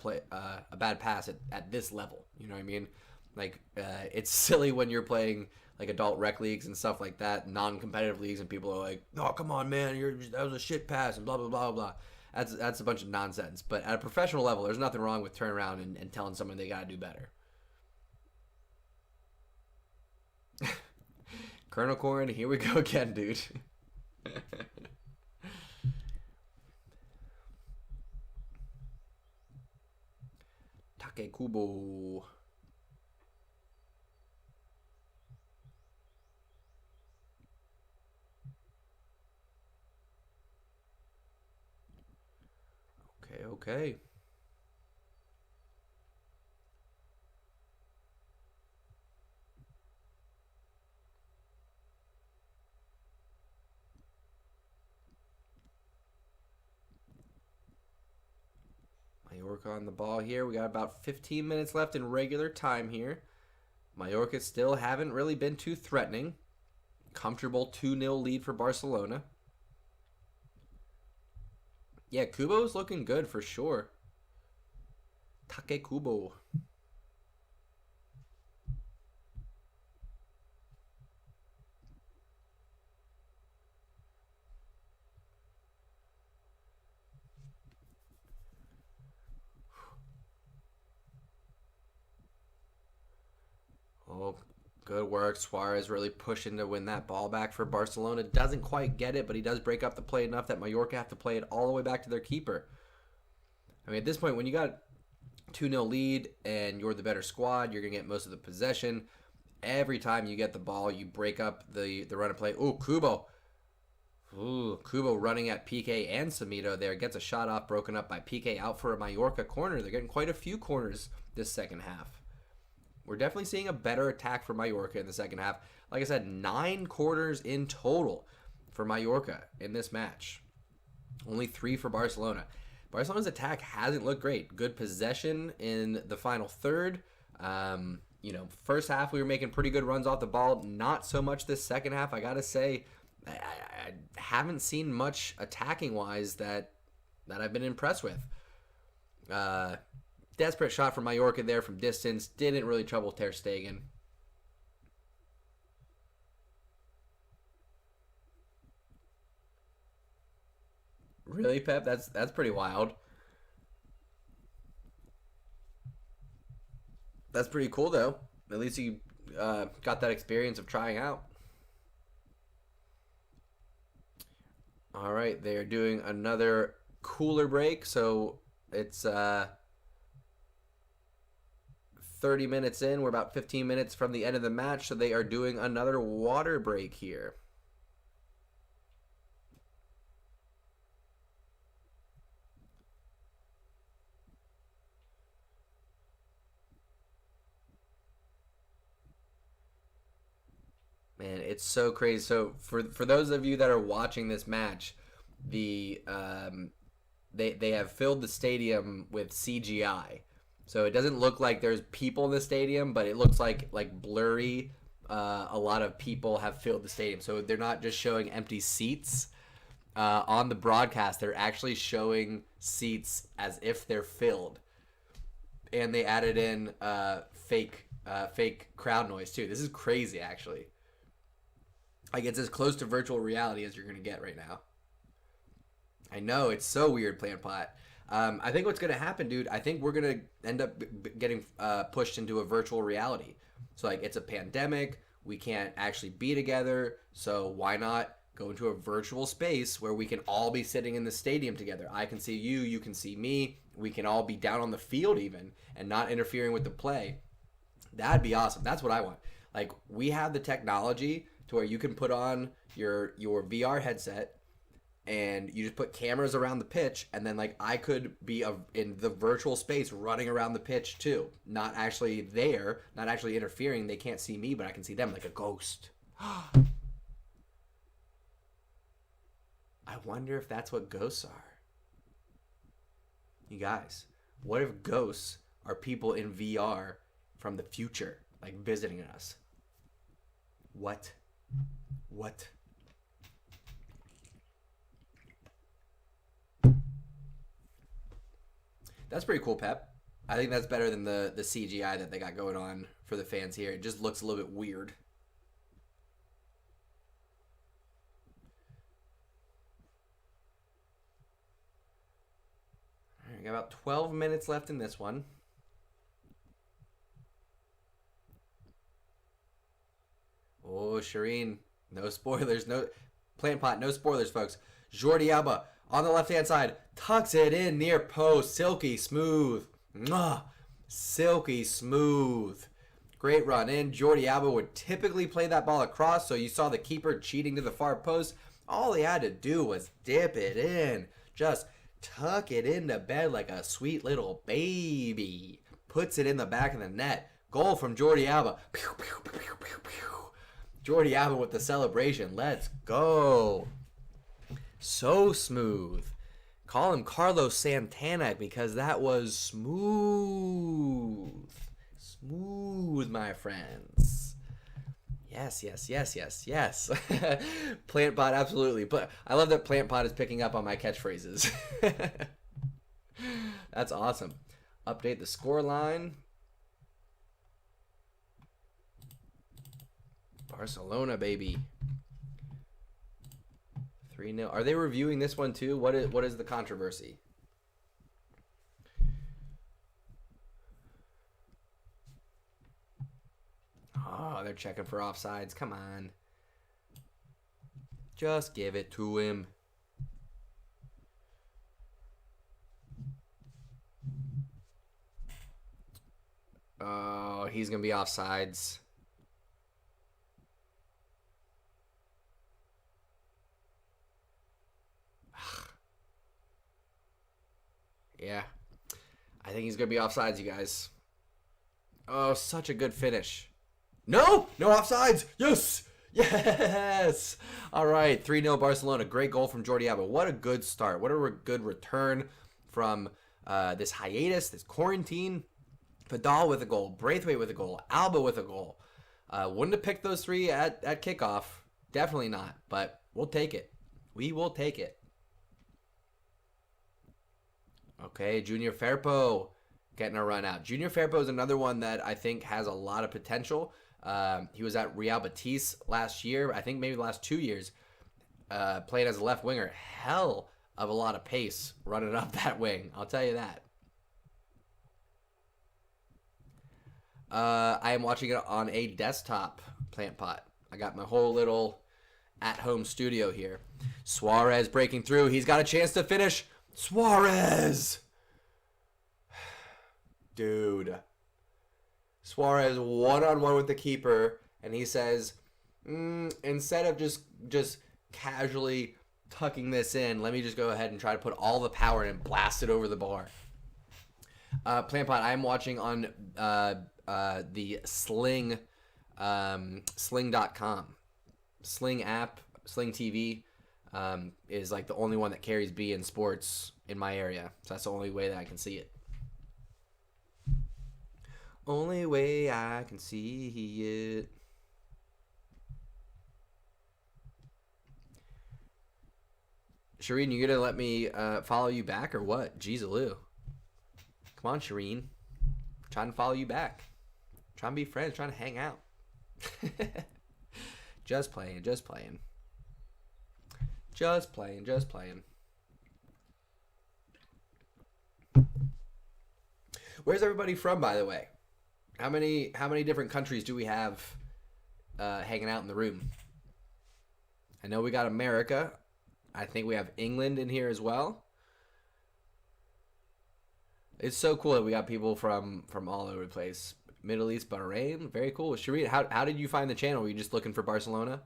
pass at this level. You know what I mean? Like, it's silly when you're playing like adult rec leagues and stuff like that, non-competitive leagues, and people are like, "Oh, come on, man, that was a shit pass," and blah blah blah blah. That's a bunch of nonsense. But at a professional level, there's nothing wrong with turning around and telling someone they gotta do better. Colonel Corn, here we go again, dude. Take Kubo. Okay. Mallorca on the ball here. We got about 15 minutes left in regular time here. Mallorca still haven't really been too threatening. Comfortable 2-0 lead for Barcelona. Yeah, Kubo's looking good for sure. Take Kubo. Oh, good work. Suarez really pushing to win that ball back for Barcelona. Doesn't quite get it, but he does break up the play enough that Mallorca have to play it all the way back to their keeper. I mean, at this point, when you got 2-0 lead and you're the better squad, you're going to get most of the possession. Every time you get the ball, you break up the run of play. Ooh, Kubo. Ooh, Kubo running at PK and Samito there. Gets a shot off, broken up by PK out for a Mallorca corner. They're getting quite a few corners this second half. We're definitely seeing a better attack for Mallorca in the second half. Like I said, 9 corners in total for Mallorca in this match. Only 3 for Barcelona. Barcelona's attack hasn't looked great. Good possession in the final third. First half we were making pretty good runs off the ball. Not so much this second half. I gotta say, I haven't seen much attacking wise that I've been impressed with. Desperate shot from Mallorca there from distance. Didn't really trouble Ter Stegen. Really, Pep? That's pretty wild. That's pretty cool, though. At least you got that experience of trying out. All right, they're doing another cooler break, so it's 30 minutes in. We're about 15 minutes from the end of the match, so they are doing another water break here. Man, it's so crazy. So for those of you that are watching this match, they have filled the stadium with CGI. So it doesn't look like there's people in the stadium, but it looks like blurry. A lot of people have filled the stadium. So they're not just showing empty seats on the broadcast. They're actually showing seats as if they're filled. And they added in fake crowd noise too. This is crazy, actually. Like, it's as close to virtual reality as you're going to get right now. I know, it's so weird, Plant Pot. I think what's going to happen, dude, I think we're going to end up getting pushed into a virtual reality. So, like, it's a pandemic. We can't actually be together. So why not go into a virtual space where we can all be sitting in the stadium together? I can see you. You can see me. We can all be down on the field even and not interfering with the play. That'd be awesome. That's what I want. Like, we have the technology to where you can put on your VR headset and you just put cameras around the pitch, and then like I could be in the virtual space running around the pitch too, not actually there, not actually interfering. They can't see me, but I can see them like a ghost. I wonder if that's what ghosts are. You guys, what if ghosts are people in VR from the future, like visiting us? What? That's pretty cool, Pep. I think that's better than the CGI that they got going on for the fans here. It just looks a little bit weird. All right, we got about 12 minutes left in this one. Oh, Shireen. No spoilers. No Plant Pot. No spoilers, folks. Jordi Alba on the left-hand side. Tucks it in near post. Silky smooth. Mwah. Silky smooth. Great run in. Jordi Alba would typically play that ball across, so you saw the keeper cheating to the far post. All he had to do was dip it in. Just tuck it into bed like a sweet little baby. Puts it in the back of the net. Goal from Jordi Alba. Pew, pew, pew, pew, pew, pew. Jordi Alba with the celebration. Let's go. So smooth. Call him Carlos Santana because that was smooth. Smooth, my friends. Yes. Plant Pot, absolutely. But I love that Plant Pot is picking up on my catchphrases. That's awesome. Update the score line. Barcelona, baby. 3-0. Are they reviewing this one too? What is the controversy? Oh, they're checking for offsides. Come on. Just give it to him. Oh, he's going to be offsides. think he's going to be offsides, you guys. Oh, such a good finish. No offsides. Yes. Yes. All right, 3-0 Barcelona. Great goal from Jordi Alba. What a good start. What a good return from this hiatus, this quarantine. Vidal with a goal. Braithwaite with a goal. Alba with a goal. Wouldn't have picked those three at kickoff. Definitely not, but we'll take it. We will take it. Okay, Junior Firpo getting a run out. Junior Firpo is another one that I think has a lot of potential. He was at Real Betis last year. I think maybe the last 2 years. Playing as a left winger. Hell of a lot of pace running up that wing. I'll tell you that. I am watching it on a desktop plant pot. I got my whole little at-home studio here. Suarez breaking through. He's got a chance to finish. Suarez! Dude. Suarez one-on-one with the keeper, and he says, instead of just casually tucking this in, let me just go ahead and try to put all the power in and blast it over the bar. Plant pot, I'm watching on the Sling, Sling.com. Sling app, Sling TV is like the only one that carries B in sports in my area. So that's the only way that I can see it. Only way I can see it. Shireen, you gonna let me follow you back or what? Jeez-a-loo. Come on, Shireen. Trying to follow you back. Trying to be friends. Trying to hang out. Just playing. Just playing. Just playing. Just playing. Where's everybody from, by the way? How many different countries do we have hanging out in the room? I know we got America. I think we have England in here as well. It's so cool that we got people from all over the place. Middle East, Bahrain, very cool. Sharita, how did you find the channel? Were you just looking for Barcelona?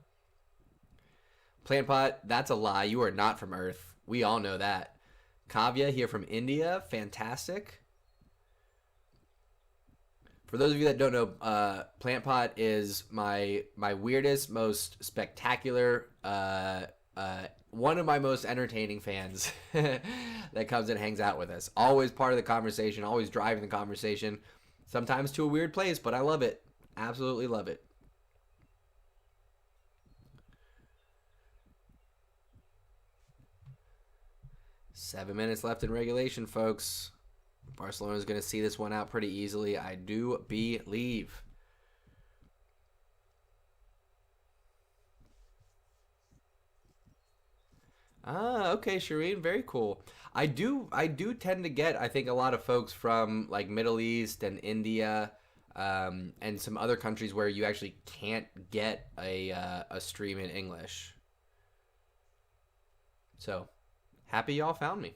Plant Pot, that's a lie. You are not from Earth. We all know that. Kavya here from India, fantastic. For those of you that don't know, Plant Pot is my weirdest, most spectacular, one of my most entertaining fans that comes and hangs out with us. Always part of the conversation, always driving the conversation. Sometimes to a weird place, but I love it. Absolutely love it. Seven minutes left in regulation, folks. Barcelona's going to see this one out pretty easily, I do believe. Ah, okay, Shireen, very cool. I do tend to get, I think, a lot of folks from like Middle East and India, and some other countries where you actually can't get a stream in English. So, happy y'all found me.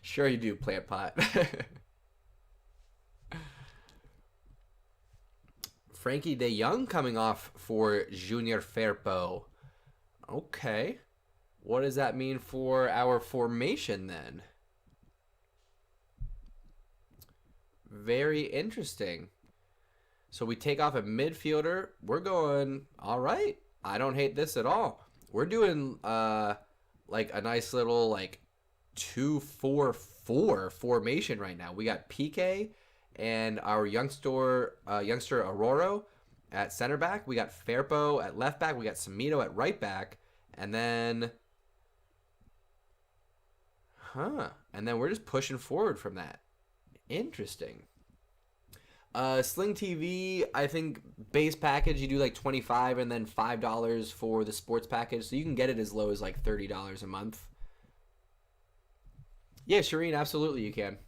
Sure you do, Plant Pot. Frankie de Jong coming off for Junior Firpo. Okay. What does that mean for our formation then? Very interesting. So we take off a midfielder. We're going, all right. I don't hate this at all. We're doing like a nice little like 2-4-4 formation right now. We got PK and our youngster Aurora at center back. We got Firpo at left back. We got Samito at right back. And then we're just pushing forward from that. Interesting. Sling TV, I think base package, you do like $25 and then $5 for the sports package. So you can get it as low as like $30 a month. Yeah, Shireen, absolutely you can.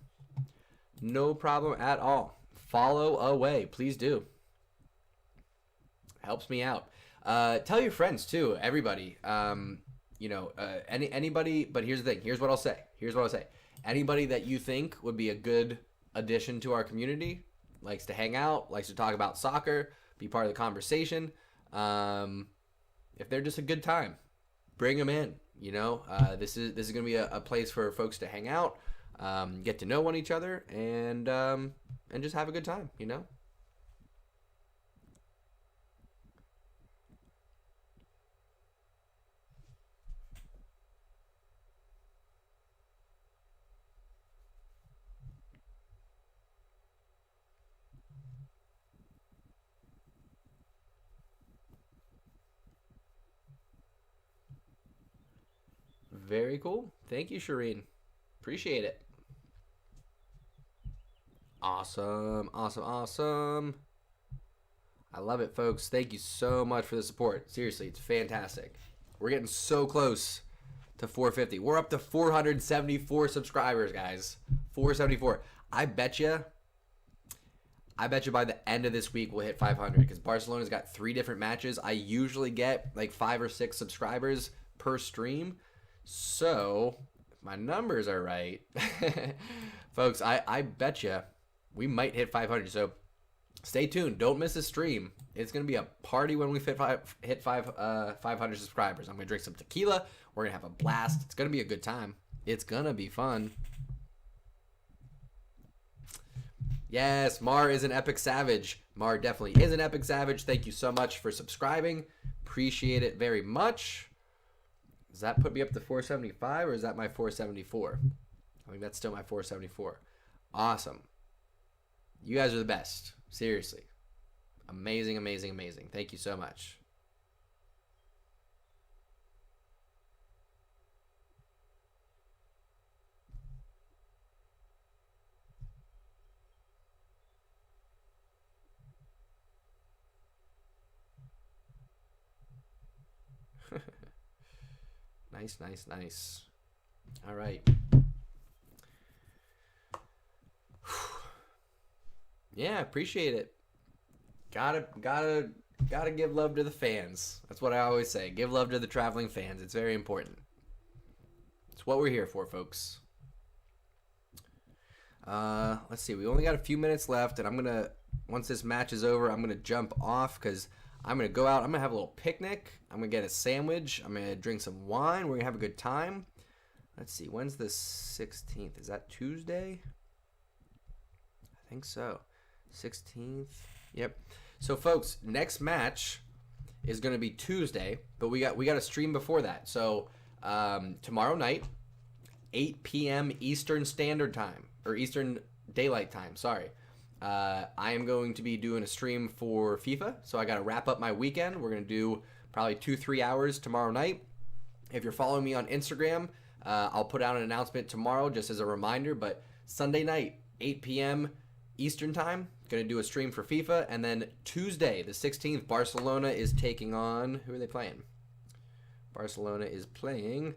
No problem at all. Follow away. Please do. Helps me out. Tell your friends too, everybody. Anybody, but here's the thing. Here's what I'll say. Anybody that you think would be a good addition to our community, likes to hang out, likes to talk about soccer, be part of the conversation. If they're just a good time, bring them in. You know, this is gonna be a place for folks to hang out, get to know each other, and just have a good time. You know. Very cool. Thank you, Shireen. Appreciate it. Awesome, awesome, awesome. I love it, folks. Thank you so much for the support. Seriously, it's fantastic. We're getting so close to 450. We're up to 474 subscribers, guys. 474. I bet you by the end of this week we'll hit 500 because Barcelona's got 3 different matches. I usually get like 5 or 6 subscribers per stream. So, if my numbers are right, folks, I bet you we might hit 500. So, stay tuned. Don't miss a stream. It's going to be a party when we hit 500 subscribers. I'm going to drink some tequila. We're going to have a blast. It's going to be a good time. It's going to be fun. Yes, Mar is an epic savage. Mar definitely is an epic savage. Thank you so much for subscribing. Appreciate it very much. Does that put me up to 475 or is that my 474? I think that's still my 474. Awesome. You guys are the best. Seriously. Amazing, amazing, amazing. Thank you so much. Nice, nice, nice. All right. Yeah, appreciate it. Gotta give love to the fans. That's what I always say. Give love to the traveling fans. It's very important. It's what we're here for, folks. Let's see. We only got a few minutes left, and once this match is over, I'm gonna jump off because I'm gonna go out. I'm gonna have a little picnic. I'm gonna get a sandwich. I'm gonna drink some wine. We're gonna have a good time. Let's see. When's the 16th? Is that Tuesday? I think so. 16th. Yep. So, folks, next match is gonna be Tuesday, but we got a stream before that. So tomorrow night, 8 p.m. Eastern Standard Time or Eastern Daylight Time. Sorry. I am going to be doing a stream for FIFA, so I got to wrap up my weekend. We're going to do probably 2-3 hours tomorrow night. If you're following me on Instagram, I'll put out an announcement tomorrow just as a reminder, but Sunday night, 8 p.m. Eastern Time, going to do a stream for FIFA, and then Tuesday, the 16th, Barcelona is taking on, who are they playing? Barcelona is playing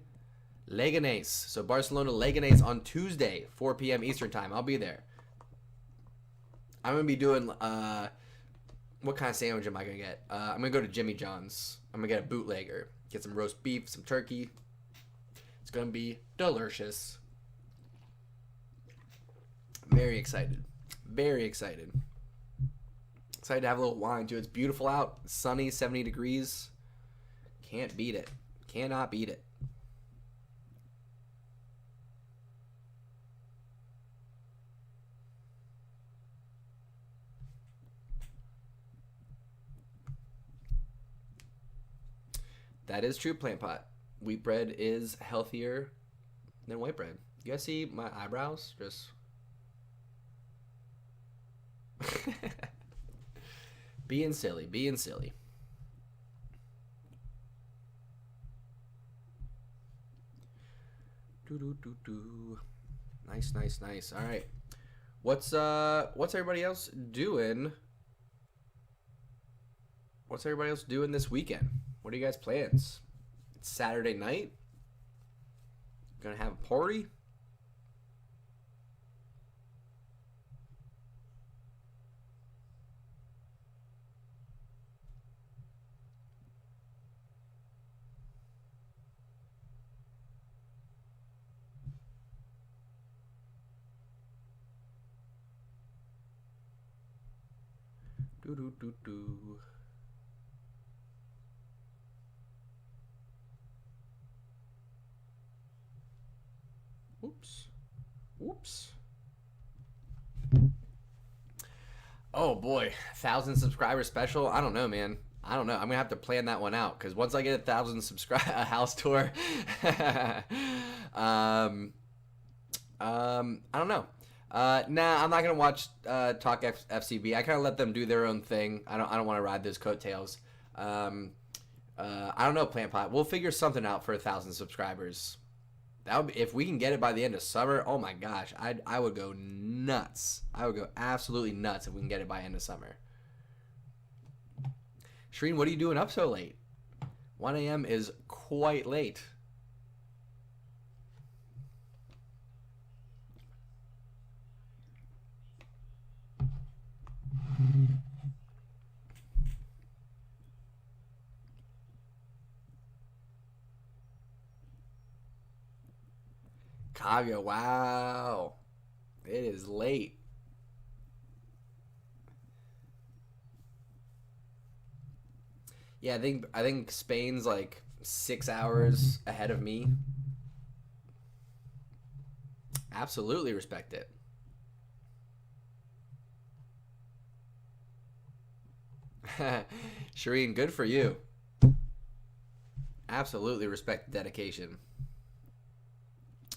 Leganés. So Barcelona Leganés on Tuesday, 4 p.m. Eastern Time. I'll be there. I'm going to be doing, what kind of sandwich am I going to get? I'm going to go to Jimmy John's. I'm going to get a bootlegger. Get some roast beef, some turkey. It's going to be delicious. Very excited. Very excited. Excited to have a little wine, too. It's beautiful out. Sunny, 70 degrees. Can't beat it. Cannot beat it. That is true, Plant Pot. Wheat bread is healthier than white bread. You guys see my eyebrows? Just being silly, being silly. Do. Nice, nice, nice. All right. What's everybody else doing? What's everybody else doing this weekend? What are you guys' plans? It's Saturday night. Gonna have a party. Do. Oops. Whoops. Oh boy, 1,000 subscriber special. I don't know, man. I don't know. I'm gonna have to plan that one out because once I get 1,000 subscribe a house tour, I don't know. Nah, I'm not gonna watch Talk FCB. I kind of let them do their own thing. I don't want to ride those coattails. I don't know, Plant Pot. We'll figure something out for 1,000 subscribers. That would be, if we can get it by the end of summer. Oh my gosh, I would go nuts. I would go absolutely nuts if we can get it by end of summer. Shreen, what are you doing up so late? 1 a.m. is quite late. Kaga, wow. It is late. Yeah, I think Spain's like 6 hours ahead of me. Absolutely respect it. Shireen, good for you. Absolutely respect the dedication.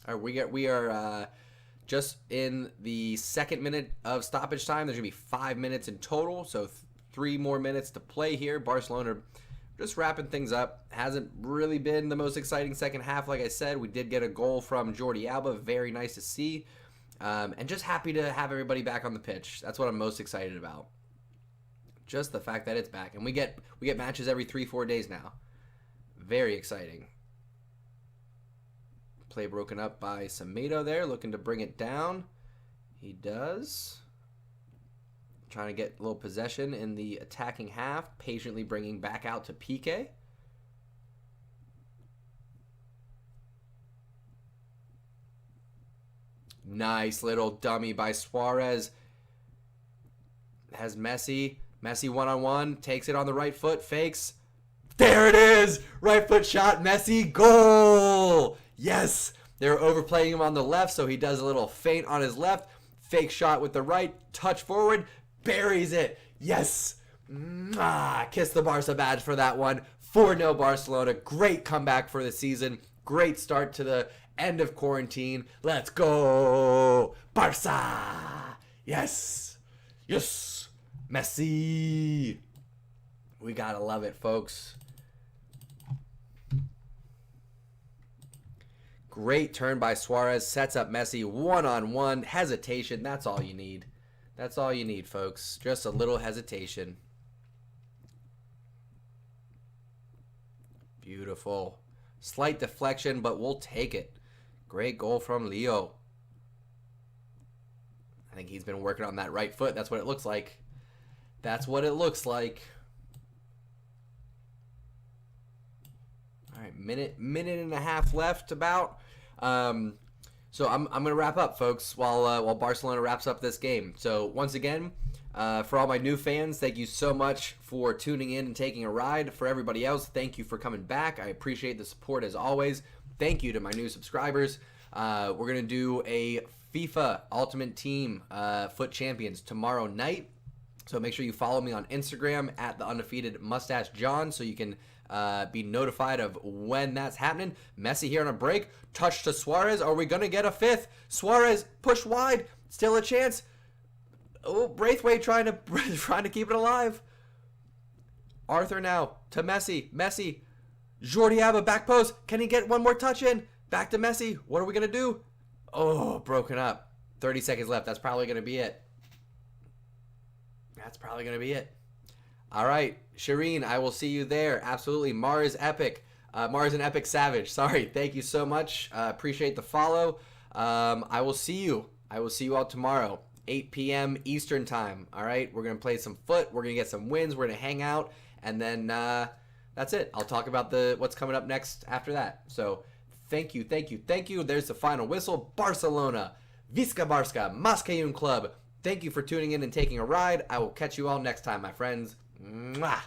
All right, we are just in the second minute of stoppage time. There's gonna be 5 minutes in total, so 3 more minutes to play here. Barcelona just wrapping things up. Hasn't really been the most exciting second half, like I said. We did get a goal from Jordi Alba, very nice to see, and just happy to have everybody back on the pitch. That's what I'm most excited about. Just the fact that it's back, and we get matches every 3-4 days now. Very exciting. Play broken up by Semedo there, looking to bring it down. He does. Trying to get a little possession in the attacking half, patiently bringing back out to Piqué. Nice little dummy by Suarez. Has Messi. Messi one-on-one, takes it on the right foot, fakes. There it is! Right foot shot, Messi, goal! Yes! They were overplaying him on the left, so he does a little feint on his left. Fake shot with the right, touch forward, buries it. Yes! Kiss the Barca badge for that one. 4-0 Barcelona. Great comeback for the season. Great start to the end of quarantine. Let's go! Barca! Yes! Yes! Messi! We gotta love it, folks. Great turn by Suarez. Sets up Messi one-on-one. Hesitation. That's all you need. That's all you need, folks. Just a little hesitation. Beautiful. Slight deflection, but we'll take it. Great goal from Leo. I think he's been working on that right foot. That's what it looks like. That's what it looks like. All right, minute and a half left about. So I'm gonna wrap up, folks, while Barcelona wraps up this game. So once again, for all my new fans, thank you so much for tuning in and taking a ride. For everybody else, thank you for coming back. I appreciate the support as always. Thank you to my new subscribers. We're gonna do a FIFA Ultimate Team Foot Champions tomorrow night. So make sure you follow me on Instagram at the undefeated Moustache John so you can be notified of when that's happening. Messi here on a break. Touch to Suarez. Are we going to get a fifth? Suarez, push wide. Still a chance. Oh, Braithwaite trying to keep it alive. Arthur now to Messi. Messi. Jordi Alba back post. Can he get one more touch in? Back to Messi. What are we going to do? Oh, broken up. 30 seconds left. That's probably going to be it. That's probably going to be it. All right, Shireen, I will see you there. Absolutely. Mars Epic. Mars and Epic Savage. Sorry. Thank you so much. Appreciate the follow. I will see you. I will see you all tomorrow, 8 p.m. Eastern time. All right, we're going to play some foot. We're going to get some wins. We're going to hang out. And then that's it. I'll talk about what's coming up next after that. So thank you, thank you, thank you. There's the final whistle. Barcelona. Visca Barca. Mas que un club. Thank you for tuning in and taking a ride. I will catch you all next time, my friends. Mwah.